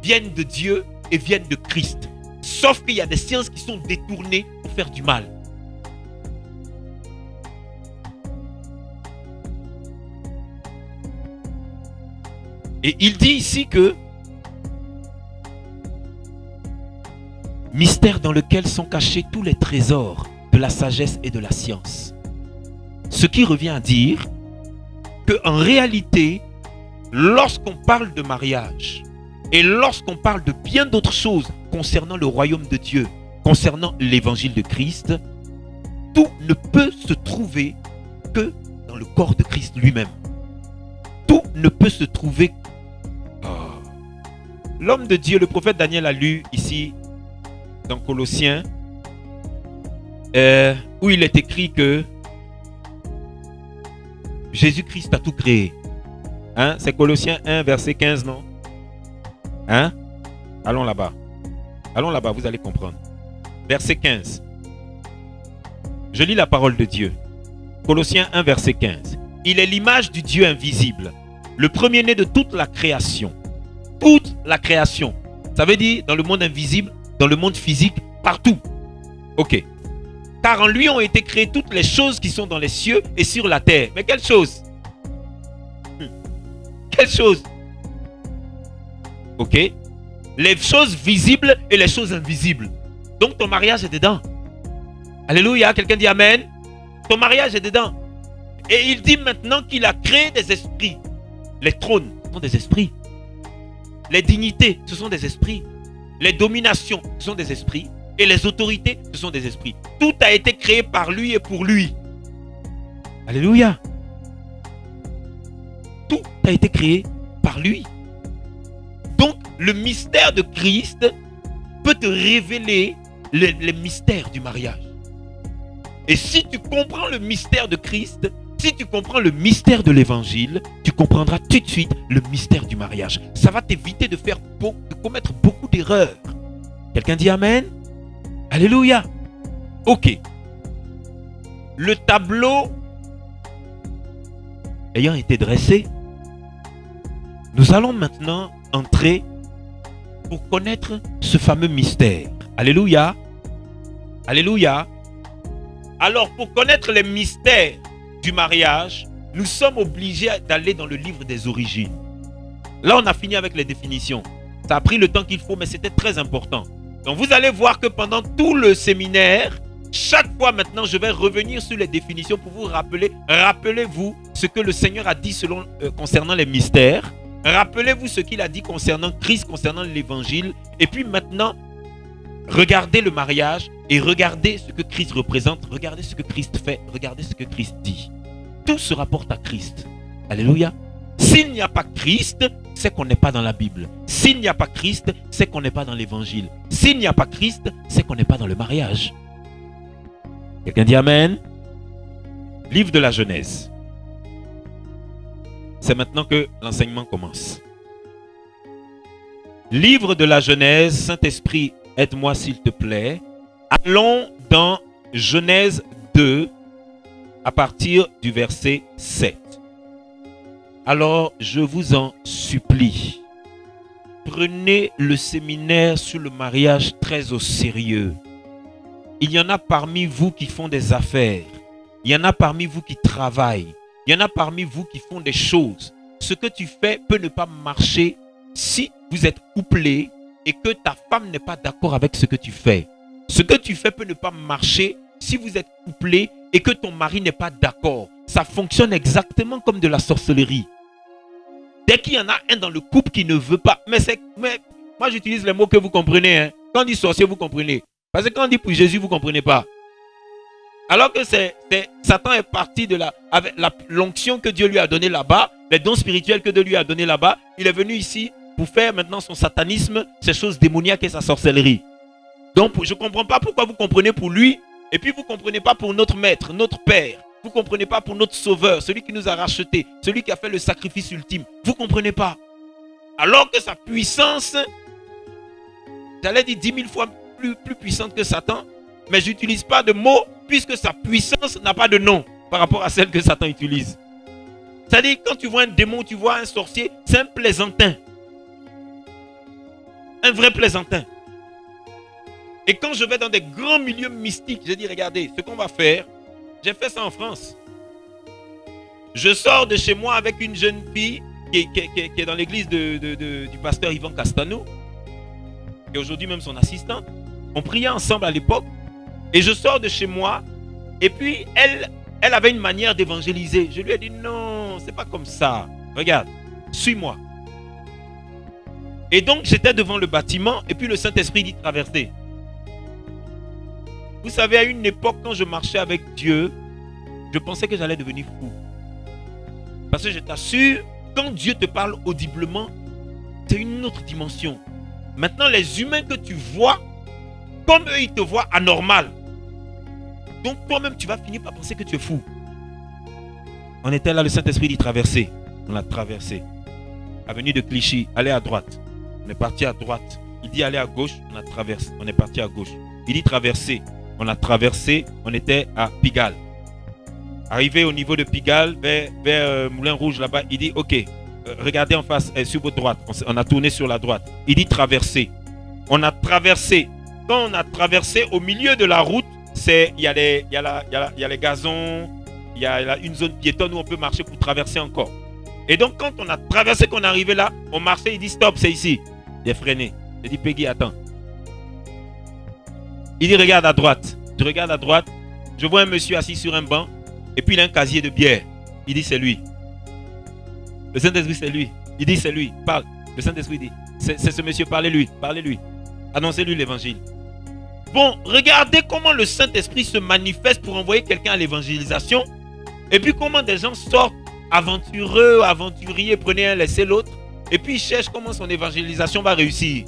viennent de Dieu et viennent de Christ. Sauf qu'il y a des sciences qui sont détournées pour faire du mal. Et il dit ici que mystère dans lequel sont cachés tous les trésors de la sagesse et de la science. Ce qui revient à dire qu'en réalité, lorsqu'on parle de mariage et lorsqu'on parle de bien d'autres choses concernant le royaume de Dieu, concernant l'évangile de Christ, tout ne peut se trouver que dans le corps de Christ lui-même. Tout ne peut se trouver. L'homme de Dieu, le prophète Daniel a lu ici dans Colossiens où il est écrit que Jésus-Christ a tout créé. Hein? C'est Colossiens 1, verset 15, non? Hein? Allons là-bas. Allons là-bas, vous allez comprendre. Verset 15. Je lis la parole de Dieu. Colossiens 1, verset 15. Il est l'image du Dieu invisible, le premier-né de toute la création. Toute la création. Ça veut dire dans le monde invisible, dans le monde physique, partout. Ok. Car en lui ont été créées toutes les choses qui sont dans les cieux et sur la terre. Mais quelles choses? Quelles choses? Ok. Les choses visibles et les choses invisibles. Donc ton mariage est dedans. Alléluia. Quelqu'un dit Amen. Ton mariage est dedans. Et il dit maintenant qu'il a créé des esprits. Les trônes sont des esprits. les dignités, ce sont des esprits. Les dominations, ce sont des esprits. Et les autorités, ce sont des esprits. Tout a été créé par lui et pour lui. Alléluia. Tout a été créé par lui. Donc, le mystère de Christ peut te révéler les mystères du mariage. Et si tu comprends le mystère de Christ, si tu comprends le mystère de l'évangile, tu comprendras tout de suite le mystère du mariage. Ça va t'éviter de commettre beaucoup d'erreurs. Quelqu'un dit Amen? Alléluia. Ok. Le tableau ayant été dressé, nous allons maintenant entrer pour connaître ce fameux mystère. Alléluia. Alléluia. Alors, pour connaître les mystères du mariage, nous sommes obligés d'aller dans le livre des origines. Là, on a fini avec les définitions. Ça a pris le temps qu'il faut, mais c'était très important. Donc, vous allez voir que pendant tout le séminaire, chaque fois maintenant, je vais revenir sur les définitions pour vous rappeler. Rappelez-vous ce que le Seigneur a dit concernant les mystères. Rappelez-vous ce qu'il a dit concernant Christ, concernant l'évangile. Et puis maintenant, regardez le mariage et regardez ce que Christ représente. Regardez ce que Christ fait. Regardez ce que Christ dit. Tout se rapporte à Christ. Alléluia. S'il n'y a pas Christ, c'est qu'on n'est pas dans la Bible. S'il n'y a pas Christ, c'est qu'on n'est pas dans l'évangile. S'il n'y a pas Christ, c'est qu'on n'est pas dans le mariage. Quelqu'un dit Amen? Livre de la Genèse. C'est maintenant que l'enseignement commence. Livre de la Genèse, Saint-Esprit, aide-moi s'il te plaît. Allons dans Genèse 2 à partir du verset 7. Alors, je vous en supplie, prenez le séminaire sur le mariage très au sérieux. Il y en a parmi vous qui font des affaires. Il y en a parmi vous qui travaillent. Il y en a parmi vous qui font des choses. Ce que tu fais peut ne pas marcher si vous êtes couplé et que ta femme n'est pas d'accord avec ce que tu fais. Ce que tu fais peut ne pas marcher si vous êtes couplé et que ton mari n'est pas d'accord. Ça fonctionne exactement comme de la sorcellerie. Dès qu'il y en a un dans le couple qui ne veut pas, mais moi j'utilise les mots que vous comprenez. Hein. Quand on dit sorcier, vous comprenez. Parce que quand on dit pour Jésus, vous ne comprenez pas. Alors que Satan est parti avec l'onction que Dieu lui a donnée là-bas, les dons spirituels que Dieu lui a donnés là-bas, il est venu ici pour faire maintenant son satanisme, ses choses démoniaques et sa sorcellerie. Donc je ne comprends pas pourquoi vous comprenez pour lui, et puis vous ne comprenez pas pour notre maître, notre père. Vous ne comprenez pas pour notre sauveur, celui qui nous a rachetés, celui qui a fait le sacrifice ultime. Vous ne comprenez pas. Alors que sa puissance, j'allais dire 10 000 fois plus puissante que Satan, mais je n'utilise pas de mots puisque sa puissance n'a pas de nom par rapport à celle que Satan utilise. C'est-à-dire, quand tu vois un démon, tu vois un sorcier, c'est un plaisantin. Un vrai plaisantin. Et quand je vais dans des grands milieux mystiques, je dis, regardez, ce qu'on va faire, j'ai fait ça en France. Je sors de chez moi avec une jeune fille qui est dans l'église du pasteur Yvan Castano, qui est aujourd'hui même son assistante. On priait ensemble à l'époque. Et je sors de chez moi. Et puis, elle avait une manière d'évangéliser. Je lui ai dit, non, c'est pas comme ça. Regarde, suis-moi. Et donc, j'étais devant le bâtiment. Et puis, le Saint-Esprit dit traverser. Vous savez, à une époque, quand je marchais avec Dieu, je pensais que j'allais devenir fou. Parce que je t'assure, quand Dieu te parle audiblement, c'est une autre dimension. Maintenant, les humains que tu vois, comme eux, ils te voient anormal. Donc, toi-même, tu vas finir par penser que tu es fou. On était là, le Saint-Esprit dit traverser. On a traversé. Avenue de Clichy, aller à droite. On est parti à droite. Il dit aller à gauche, on a traversé. On est parti à gauche. Il dit traverser. On a traversé, on était à Pigalle. Arrivé au niveau de Pigalle, vers Moulin Rouge là-bas, il dit ok, regardez en face, sur votre droite. On a tourné sur la droite. Il dit traverser. On a traversé. Quand on a traversé, au milieu de la route, il y a les gazons, il y a une zone piétonne où on peut marcher pour traverser encore. Et donc quand on a traversé, qu'on est arrivé là, on marchait, il dit stop, c'est ici. Il est freiné. Il dit Peggy, attends. Il dit regarde à droite. Je regarde à droite. Je vois un monsieur assis sur un banc. Et puis il a un casier de bière. Il dit c'est lui. Le Saint-Esprit c'est lui. Il dit c'est lui. Parle. Le Saint-Esprit dit, c'est ce monsieur, parlez-lui, parlez-lui. Annoncez-lui l'évangile. Bon, regardez comment le Saint-Esprit se manifeste pour envoyer quelqu'un à l'évangélisation. Et puis comment des gens sortent aventureux, aventuriers, prenez un, laissez l'autre. Et puis ils cherchent comment son évangélisation va réussir.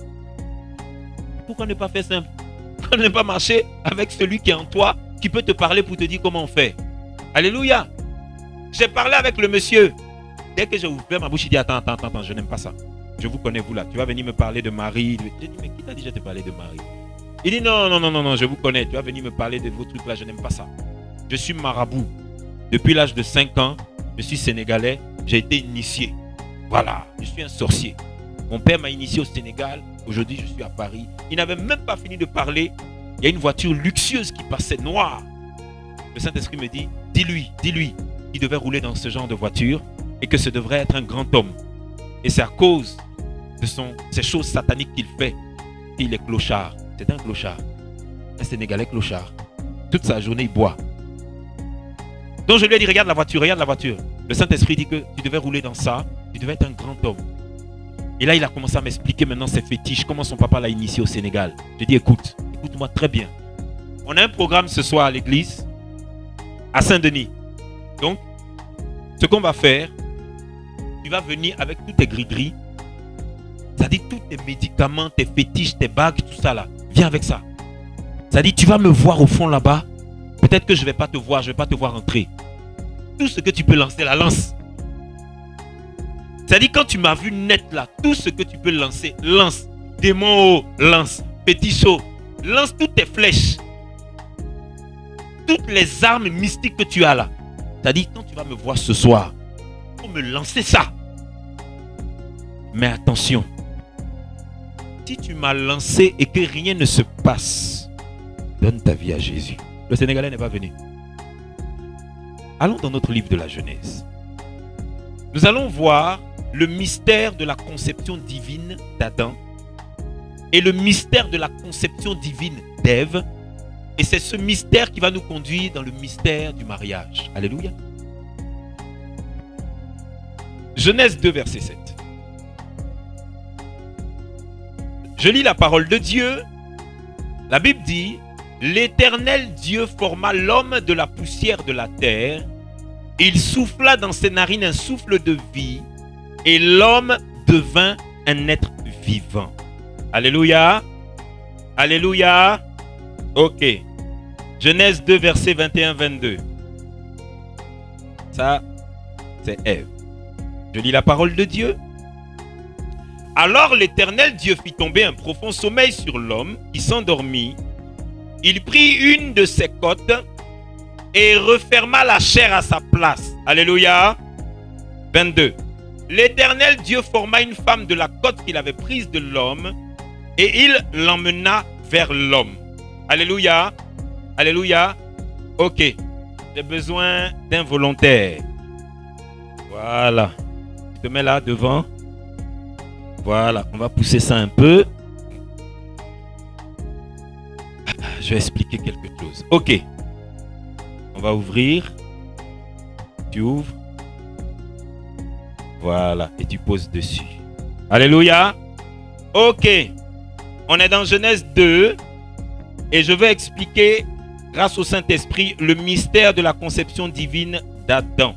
Pourquoi ne pas faire simple? Pourquoi ne pas marcher avec celui qui est en toi, qui peut te parler pour te dire comment on fait? Alléluia. J'ai parlé avec le monsieur. Dès que j'ai ouvert ma bouche, il dit, attends, je n'aime pas ça. Je vous connais, vous là. Tu vas venir me parler de Marie. J'ai dit, mais qui t'a dit que je te parlais de Marie? Il dit, non, je vous connais. Tu vas venir me parler de vos trucs là, je n'aime pas ça. Je suis marabout. Depuis l'âge de 5 ans, je suis sénégalais. J'ai été initié. Voilà, je suis un sorcier. Mon père m'a initié au Sénégal. Aujourd'hui, je suis à Paris. Il n'avait même pas fini de parler. Il y a une voiture luxueuse qui passait noire. Le Saint-Esprit me dit, dis-lui, il devait rouler dans ce genre de voiture et que ce devrait être un grand homme. Et c'est à cause de ces choses sataniques qu'il fait qu'il est clochard. C'est un clochard. Un Sénégalais clochard. Toute sa journée, il boit. Donc je lui ai dit, regarde la voiture, regarde la voiture. Le Saint-Esprit dit que tu devais rouler dans ça, tu devais être un grand homme. Et là, il a commencé à m'expliquer maintenant ses fétiches, comment son papa l'a initié au Sénégal. J'ai dit, écoute-moi très bien. On a un programme ce soir à l'église, à Saint-Denis. Donc, ce qu'on va faire, tu vas venir avec tous tes gris-gris, c'est-à-dire tous tes médicaments, tes fétiches, tes bagues, tout ça là. Viens avec ça. C'est-à-dire, tu vas me voir au fond là-bas. Peut-être que je ne vais pas te voir, je ne vais pas te voir entrer. Tout ce que tu peux lancer, la lance. C'est-à-dire, quand tu m'as vu net là, tout ce que tu peux lancer, lance. Démon haut, lance. Petit chaud, lance toutes tes flèches. Toutes les armes mystiques que tu as là. C'est-à-dire, quand tu vas me voir ce soir, il faut me lancer ça. Mais attention, si tu m'as lancé et que rien ne se passe, donne ta vie à Jésus. Le Sénégalais n'est pas venu. Allons dans notre livre de la Genèse. Nous allons voir le mystère de la conception divine d'Adam et le mystère de la conception divine d'Ève. Et c'est ce mystère qui va nous conduire dans le mystère du mariage. Alléluia. Genèse 2, verset 7. Je lis la parole de Dieu. La Bible dit, l'Éternel Dieu forma l'homme de la poussière de la terre. Il souffla dans ses narines un souffle de vie et l'homme devint un être vivant. Alléluia. Alléluia. Ok. Genèse 2, verset 21-22. Ça, c'est Ève. Je lis la parole de Dieu. Alors l'Éternel Dieu fit tomber un profond sommeil sur l'homme qui s'endormit. Il prit une de ses côtes et referma la chair à sa place. Alléluia. 22. L'Éternel Dieu forma une femme de la côte qu'il avait prise de l'homme et il l'emmena vers l'homme. Alléluia. Alléluia. Ok. J'ai besoin d'un volontaire. Voilà. Tu te mets là devant. Voilà. On va pousser ça un peu. Je vais expliquer quelque chose. Ok. On va ouvrir. Tu ouvres. Voilà. Et tu poses dessus. Alléluia. Ok. On est dans Genèse 2. Et je vais expliquer, grâce au Saint-Esprit, le mystère de la conception divine d'Adam.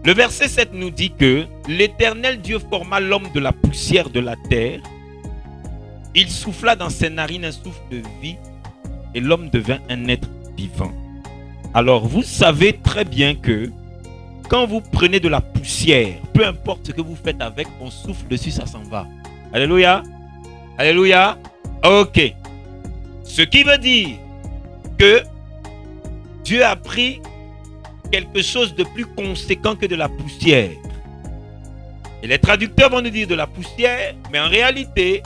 Le verset 7 nous dit que l'Éternel Dieu forma l'homme de la poussière de la terre. Il souffla dans ses narines un souffle de vie et l'homme devint un être vivant. Alors, vous savez très bien que quand vous prenez de la poussière, peu importe ce que vous faites avec, on souffle dessus, ça s'en va. Alléluia. Alléluia. Ok. Ce qui veut dire que Dieu a pris quelque chose de plus conséquent que de la poussière. Et les traducteurs vont nous dire de la poussière, mais en réalité,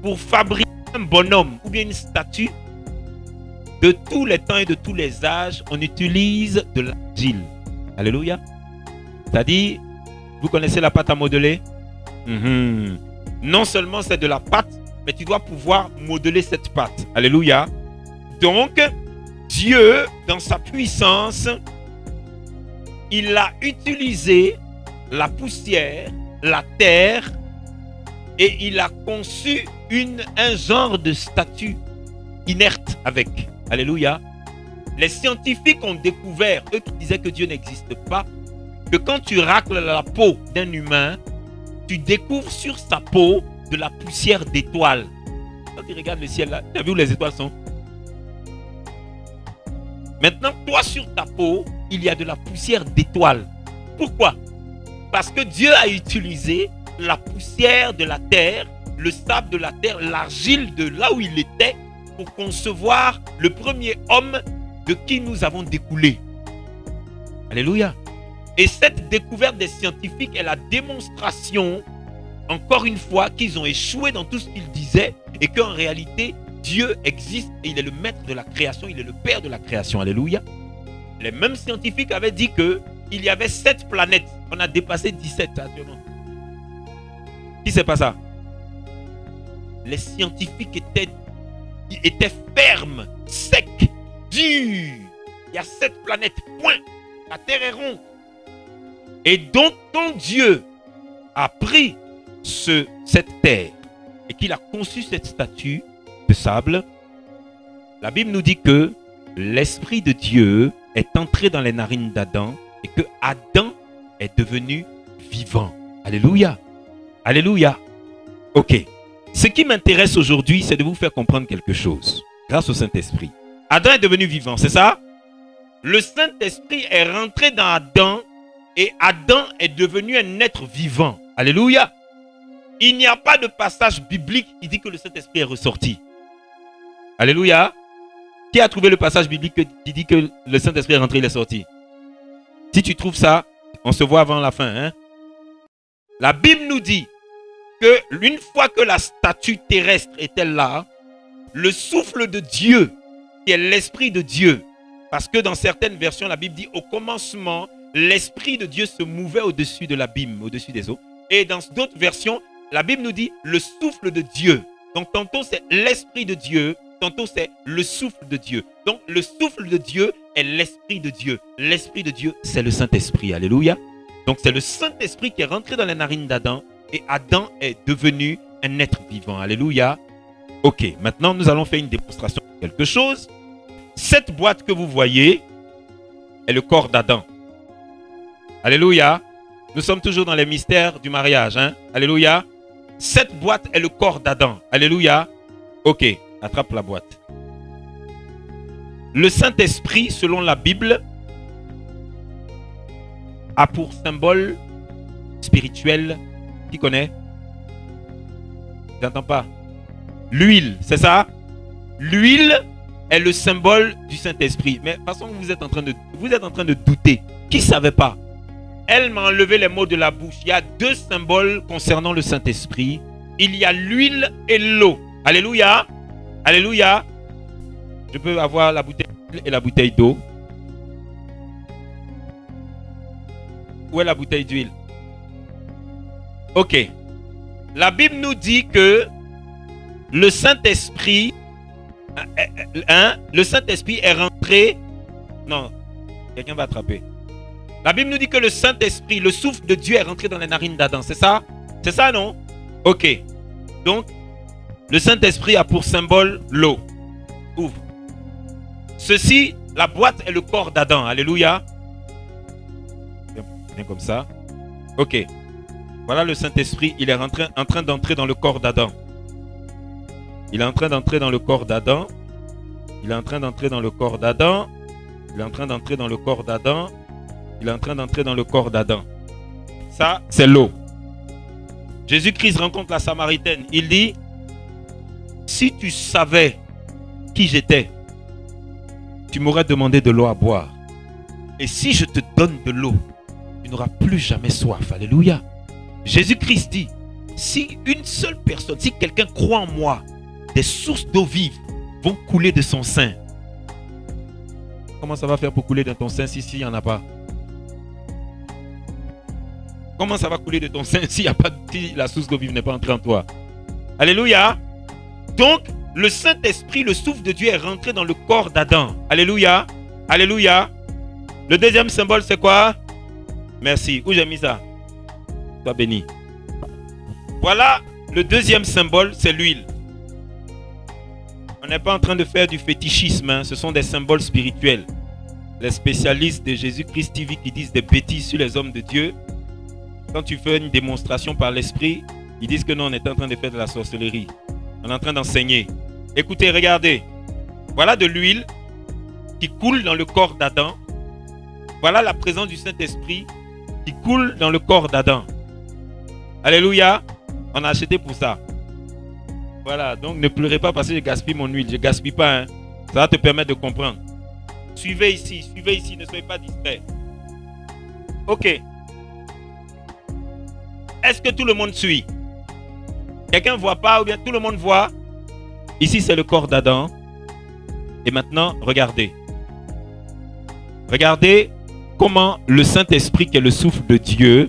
pour fabriquer un bonhomme ou bien une statue, de tous les temps et de tous les âges, on utilise de l'argile. Alléluia. C'est-à-dire, vous connaissez la pâte à modeler? Non seulement c'est de la pâte, mais tu dois pouvoir modeler cette pâte. Alléluia. Donc, Dieu, dans sa puissance, il a utilisé la poussière la terre et il a conçu un genre de statue inerte avec. Alléluia. Les scientifiques ont découvert, eux qui disaient que Dieu n'existe pas, que quand tu racles la peau d'un humain, tu découvres sur sa peau de la poussière d'étoiles. Quand tu regardes le ciel là, tu as vu où les étoiles sont? Maintenant, toi sur ta peau, il y a de la poussière d'étoiles. Pourquoi? Parce que Dieu a utilisé la poussière de la terre, le sable de la terre, l'argile de là où il était, pour concevoir le premier homme de qui nous avons découlé. Alléluia. Et cette découverte des scientifiques est la démonstration, encore une fois, qu'ils ont échoué dans tout ce qu'ils disaient et qu'en réalité, Dieu existe et il est le maître de la création, il est le père de la création. Alléluia. Les mêmes scientifiques avaient dit qu'il y avait 7 planètes. On a dépassé 17 actuellement. Qui sait pas ça? Les scientifiques étaient fermes, secs, durs. Il y a 7 planètes, point. La Terre est ronde. Et donc, quand Dieu a pris cette terre et qu'il a conçu cette statue de sable, la Bible nous dit que l'Esprit de Dieu est entré dans les narines d'Adam et que Adam est devenu vivant. Alléluia. Alléluia. Ok. Ce qui m'intéresse aujourd'hui, c'est de vous faire comprendre quelque chose. Grâce au Saint-Esprit. Adam est devenu vivant, c'est ça? Le Saint-Esprit est rentré dans Adam et Adam est devenu un être vivant. Alléluia. Il n'y a pas de passage biblique qui dit que le Saint-Esprit est ressorti. Alléluia. Qui a trouvé le passage biblique qui dit que le Saint-Esprit est rentré, il est sorti? Si tu trouves ça, on se voit avant la fin. Hein? La Bible nous dit que une fois que la statue terrestre était là, le souffle de Dieu, qui est l'Esprit de Dieu, parce que dans certaines versions, la Bible dit au commencement, l'Esprit de Dieu se mouvait au-dessus de l'abîme, au-dessus des eaux. Et dans d'autres versions, la Bible nous dit le souffle de Dieu. Donc tantôt c'est l'Esprit de Dieu, tantôt c'est le souffle de Dieu. Donc le souffle de Dieu est l'Esprit de Dieu. L'Esprit de Dieu, c'est le Saint-Esprit. Alléluia. Donc c'est le Saint-Esprit qui est rentré dans les narines d'Adam et Adam est devenu un être vivant. Alléluia. Ok, maintenant nous allons faire une démonstration de quelque chose. Cette boîte que vous voyez est le corps d'Adam. Alléluia. Nous sommes toujours dans les mystères du mariage. Hein? Alléluia. Cette boîte est le corps d'Adam. Alléluia. Ok, attrape la boîte. Le Saint-Esprit, selon la Bible, a pour symbole spirituel. Qui connaît? J'entends pas. L'huile, c'est ça? L'huile est le symbole du Saint-Esprit. Mais de toute façon, vous êtes en train de douter. Qui ne savait pas? Elle m'a enlevé les mots de la bouche. Il y a 2 symboles concernant le Saint-Esprit. Il y a l'huile et l'eau. Alléluia. Alléluia. Je peux avoir la bouteille d'huile et la bouteille d'eau. Où est la bouteille d'huile? Ok. La Bible nous dit que le Saint-Esprit, le Saint-Esprit est rentré. Non, quelqu'un va attraper. La Bible nous dit que le Saint-Esprit, le souffle de Dieu est rentré dans les narines d'Adam. C'est ça? C'est ça, non? Ok. Donc, le Saint-Esprit a pour symbole l'eau. Ouvre. Ceci, la boîte est le corps d'Adam. Alléluia. Bien comme ça. Ok. Voilà le Saint-Esprit. Il est en train d'entrer dans le corps d'Adam. Il est en train d'entrer dans le corps d'Adam. Il est en train d'entrer dans le corps d'Adam. Il est en train d'entrer dans le corps d'Adam. Il est en train d'entrer dans le corps d'Adam. Ça, c'est l'eau. Jésus-Christ rencontre la Samaritaine. Il dit, si tu savais qui j'étais, tu m'aurais demandé de l'eau à boire. Et si je te donne de l'eau, tu n'auras plus jamais soif. Alléluia. Jésus-Christ dit, si une seule personne, si quelqu'un croit en moi, des sources d'eau vive vont couler de son sein. Comment ça va faire pour couler de ton sein si il n'y en a pas? Comment ça va couler de ton sein s'il n'y a pas, si la source d'eau vive n'est pas entrée en toi? Alléluia. Donc, le Saint-Esprit, le souffle de Dieu est rentré dans le corps d'Adam. Alléluia. Alléluia. Le deuxième symbole, c'est quoi? Merci. Où j'ai mis ça? Sois béni. Voilà le deuxième symbole, c'est l'huile. On n'est pas en train de faire du fétichisme, hein. Ce sont des symboles spirituels. Les spécialistes de Jésus-Christ TV qui disent des bêtises sur les hommes de Dieu, quand tu fais une démonstration par l'esprit, ils disent que non, on est en train de faire de la sorcellerie. On est en train d'enseigner. Écoutez, regardez. Voilà de l'huile qui coule dans le corps d'Adam. Voilà la présence du Saint-Esprit qui coule dans le corps d'Adam. Alléluia. On a acheté pour ça. Voilà, donc ne pleurez pas parce que je gaspille mon huile. Je ne gaspille pas. Hein. Ça va te permettre de comprendre. Suivez ici, ne soyez pas distraits. Ok. Est-ce que tout le monde suit? Quelqu'un ne voit pas ou bien tout le monde voit? Ici, c'est le corps d'Adam. Et maintenant, regardez. Regardez comment le Saint-Esprit, qui est le souffle de Dieu,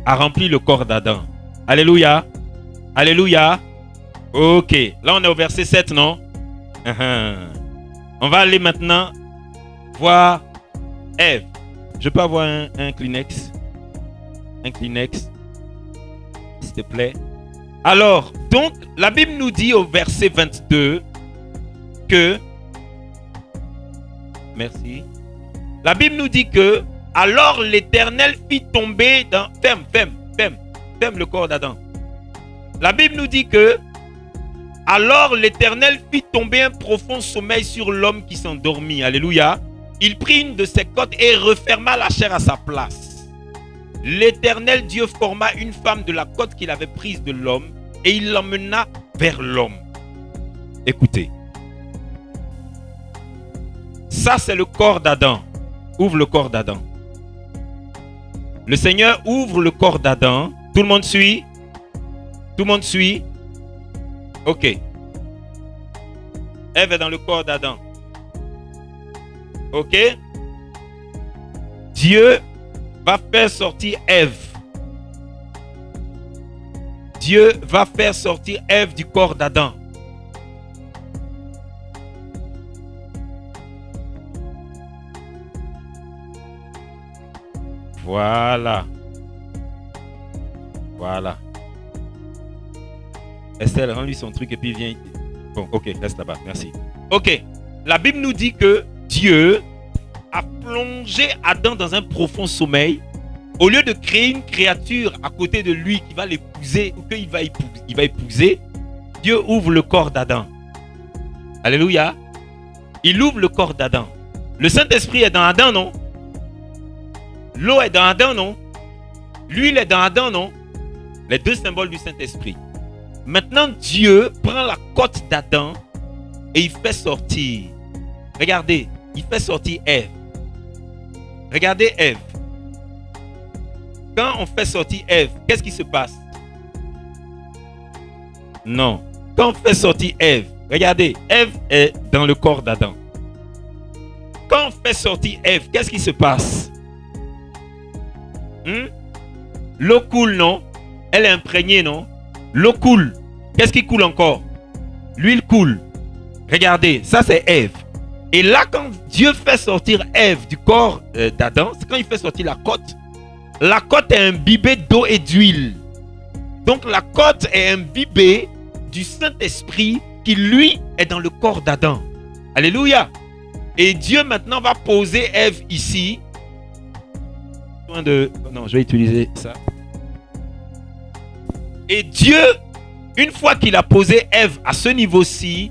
a rempli le corps d'Adam. Alléluia. Alléluia. Ok. Là, on est au verset 7, non? On va aller maintenant voir Ève. Je peux avoir un Kleenex? Un Kleenex, s'il te plaît. Alors, donc, la Bible nous dit au verset 22 que... Merci. La Bible nous dit que alors l'Éternel fit tomber dans... Ferme le corps d'Adam. La Bible nous dit que alors l'Éternel fit tomber un profond sommeil sur l'homme qui s'endormit. Alléluia. Il prit une de ses côtes et referma la chair à sa place. L'Éternel Dieu forma une femme de la côte qu'il avait prise de l'homme et il l'emmena vers l'homme. Écoutez. Ça, c'est le corps d'Adam. Ouvre le corps d'Adam. Le Seigneur ouvre le corps d'Adam. Tout le monde suit? Tout le monde suit? Ok. Ève est dans le corps d'Adam. Ok? Dieu va faire sortir Ève. Dieu va faire sortir Ève du corps d'Adam. Voilà. Voilà. Estelle, rends-lui son truc et puis viens. Bon, ok, reste là-bas. Merci. Ok. La Bible nous dit que Dieu a plongé Adam dans un profond sommeil. Au lieu de créer une créature à côté de lui qui va l'épouser ou qu'il va épouser, Dieu ouvre le corps d'Adam. Alléluia. Il ouvre le corps d'Adam. Le Saint-Esprit est dans Adam, non? L'eau est dans Adam, non? L'huile est dans Adam, non? Les deux symboles du Saint-Esprit. Maintenant, Dieu prend la côte d'Adam et il fait sortir. Regardez, il fait sortir Ève. Regardez Ève. Quand on fait sortir Ève, qu'est-ce qui se passe? Non. Quand on fait sortir Ève, regardez, Ève est dans le corps d'Adam. Quand on fait sortir Ève, qu'est-ce qui se passe? L'eau coule, non? Elle est imprégnée, non? L'eau coule. Qu'est-ce qui coule encore? L'huile coule. Regardez, ça c'est Ève. Et là, quand Dieu fait sortir Ève du corps d'Adam, c'est quand il fait sortir la côte est imbibée d'eau et d'huile. Donc la côte est imbibée du Saint-Esprit qui lui est dans le corps d'Adam. Alléluia. Et Dieu maintenant va poser Ève ici. Non, je vais utiliser ça. Et Dieu, une fois qu'il a posé Ève à ce niveau-ci,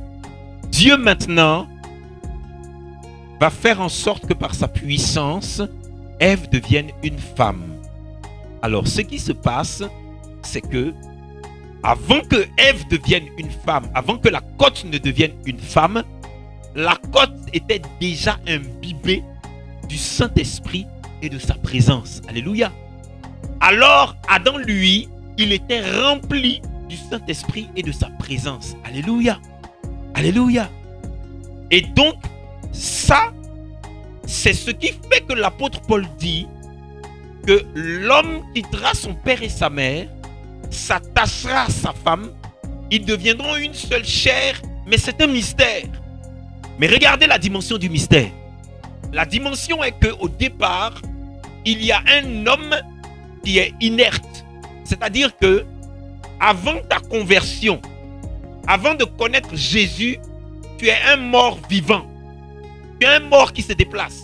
Dieu maintenant va faire en sorte que par sa puissance, Ève devienne une femme. Alors, ce qui se passe, c'est que avant que Ève devienne une femme, avant que la côte ne devienne une femme, la côte était déjà imbibée du Saint-Esprit et de sa présence. Alléluia. Alors, Adam, lui, il était rempli du Saint-Esprit et de sa présence. Alléluia. Alléluia. Et donc, ça, c'est ce qui fait que l'apôtre Paul dit que l'homme quittera son père et sa mère, s'attachera à sa femme, ils deviendront une seule chair, mais c'est un mystère. Mais regardez la dimension du mystère. La dimension est qu'au départ, il y a un homme qui est inerte. C'est-à-dire que avant ta conversion, avant de connaître Jésus, tu es un mort vivant. Tu es un mort qui se déplace.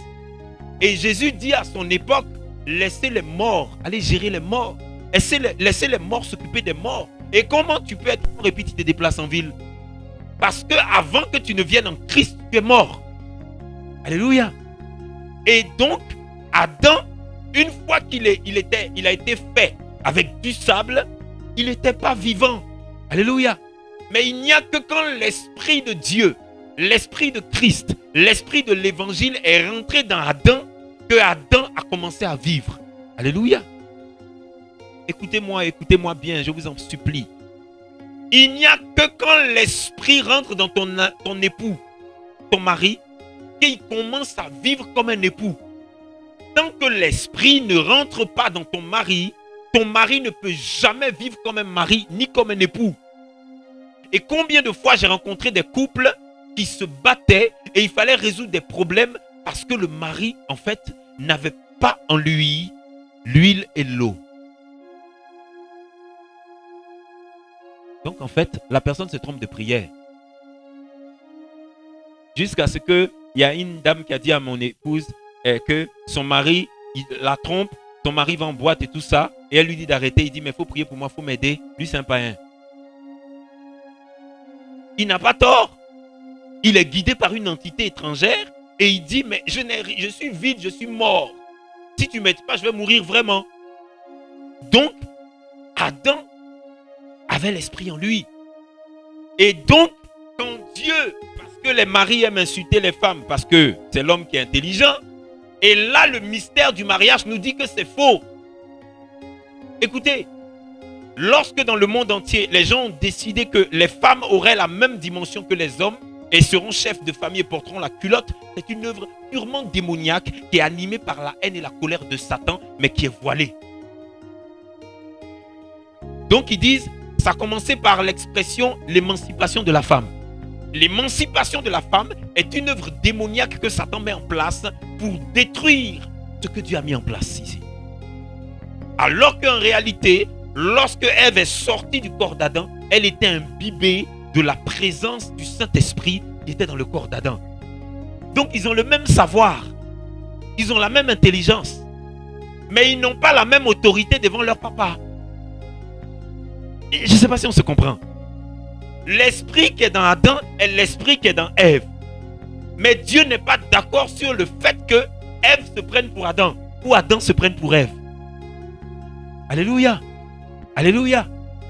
Et Jésus dit à son époque, laissez les morts, allez gérer les morts. Laissez les morts s'occuper des morts. Et comment tu peux être mort et puis tu te déplaces en ville? Parce que avant que tu ne viennes en Christ, tu es mort. Alléluia. Et donc, Adam, une fois qu'il a été fait avec du sable, il n'était pas vivant. Alléluia. Mais il n'y a que quand l'Esprit de Dieu, l'Esprit de Christ, l'Esprit de l'Évangile est rentré dans Adam, que Adam a commencé à vivre. Alléluia. Écoutez-moi, écoutez-moi bien, je vous en supplie. Il n'y a que quand l'Esprit rentre dans ton époux, ton mari, qu'il commence à vivre comme un époux. Tant que l'Esprit ne rentre pas dans ton mari ne peut jamais vivre comme un mari ni comme un époux. Et combien de fois j'ai rencontré des couples qui se battaient et il fallait résoudre des problèmes parce que le mari, en fait, n'avait pas en lui l'huile et l'eau. Donc, en fait, la personne se trompe de prière. Jusqu'à ce qu'il y a une dame qui a dit à mon épouse que son mari, il la trompe, son mari va en boîte et tout ça, et elle lui dit d'arrêter. Il dit, mais il faut prier pour moi, il faut m'aider. Lui, c'est un païen. Il n'a pas tort. Il est guidé par une entité étrangère et il dit, mais je suis vide, je suis mort. Si tu ne m'aides pas, je vais mourir vraiment. Donc, Adam avait l'esprit en lui. Et donc, quand Dieu, parce que les maris aiment insulter les femmes, parce que c'est l'homme qui est intelligent, et là, le mystère du mariage nous dit que c'est faux. Écoutez, lorsque dans le monde entier, les gens ont décidé que les femmes auraient la même dimension que les hommes et seront chefs de famille et porteront la culotte, c'est une œuvre purement démoniaque qui est animée par la haine et la colère de Satan, mais qui est voilée. Donc ils disent, ça a commencé par l'expression l'émancipation de la femme. L'émancipation de la femme est une œuvre démoniaque que Satan met en place pour détruire ce que Dieu a mis en place ici. Alors qu'en réalité, lorsque Ève est sortie du corps d'Adam, elle était imbibée de la présence du Saint-Esprit qui était dans le corps d'Adam. Donc ils ont le même savoir, ils ont la même intelligence, mais ils n'ont pas la même autorité devant leur papa. Et je ne sais pas si on se comprend. L'esprit qui est dans Adam est l'esprit qui est dans Ève. Mais Dieu n'est pas d'accord sur le fait que Ève se prenne pour Adam ou Adam se prenne pour Ève. Alléluia. Alléluia.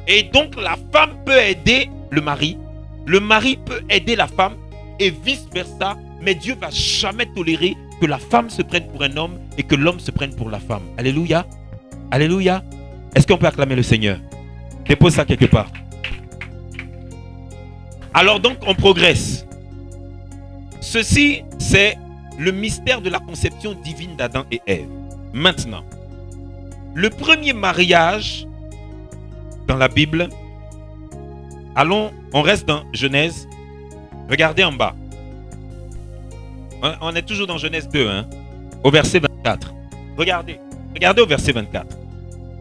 Et donc la femme peut aider le mari peut aider la femme et vice versa. Mais Dieu ne va jamais tolérer que la femme se prenne pour un homme et que l'homme se prenne pour la femme. Alléluia. Alléluia. Est-ce qu'on peut acclamer le Seigneur? Dépose ça quelque part. Alors donc on progresse. Ceci c'est le mystère de la conception divine d'Adam et Ève. Maintenant, le premier mariage dans la Bible, allons, on reste dans Genèse. Regardez en bas. On est toujours dans Genèse 2, hein, au verset 24. Regardez au verset 24.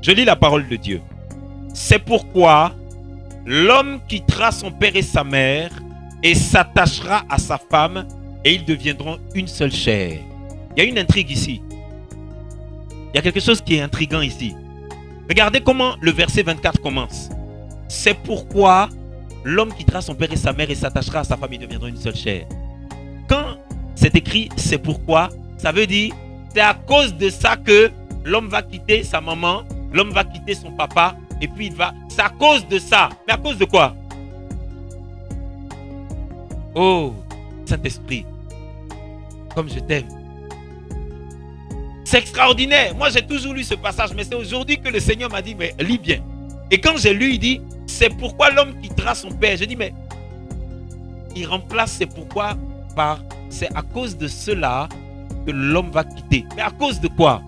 Je lis la parole de Dieu. C'est pourquoi l'homme quittera son père et sa mère et s'attachera à sa femme et ils deviendront une seule chair. Il y a une intrigue ici. Il y a quelque chose qui est intriguant ici. Regardez comment le verset 24 commence. C'est pourquoi l'homme quittera son père et sa mère et s'attachera à sa femme et ils deviendront une seule chair. Quand c'est écrit c'est pourquoi, ça veut dire c'est à cause de ça que l'homme va quitter sa maman, l'homme va quitter son papa. Et puis il va, c'est à cause de ça. Mais à cause de quoi? Oh, Saint-Esprit, comme je t'aime. C'est extraordinaire. Moi j'ai toujours lu ce passage, mais c'est aujourd'hui que le Seigneur m'a dit, mais lis bien. Et quand j'ai lu, il dit, c'est pourquoi l'homme quittera son père. Je dis, mais il remplace c'est pourquoi par, c'est à cause de cela que l'homme va quitter. Mais à cause de quoi?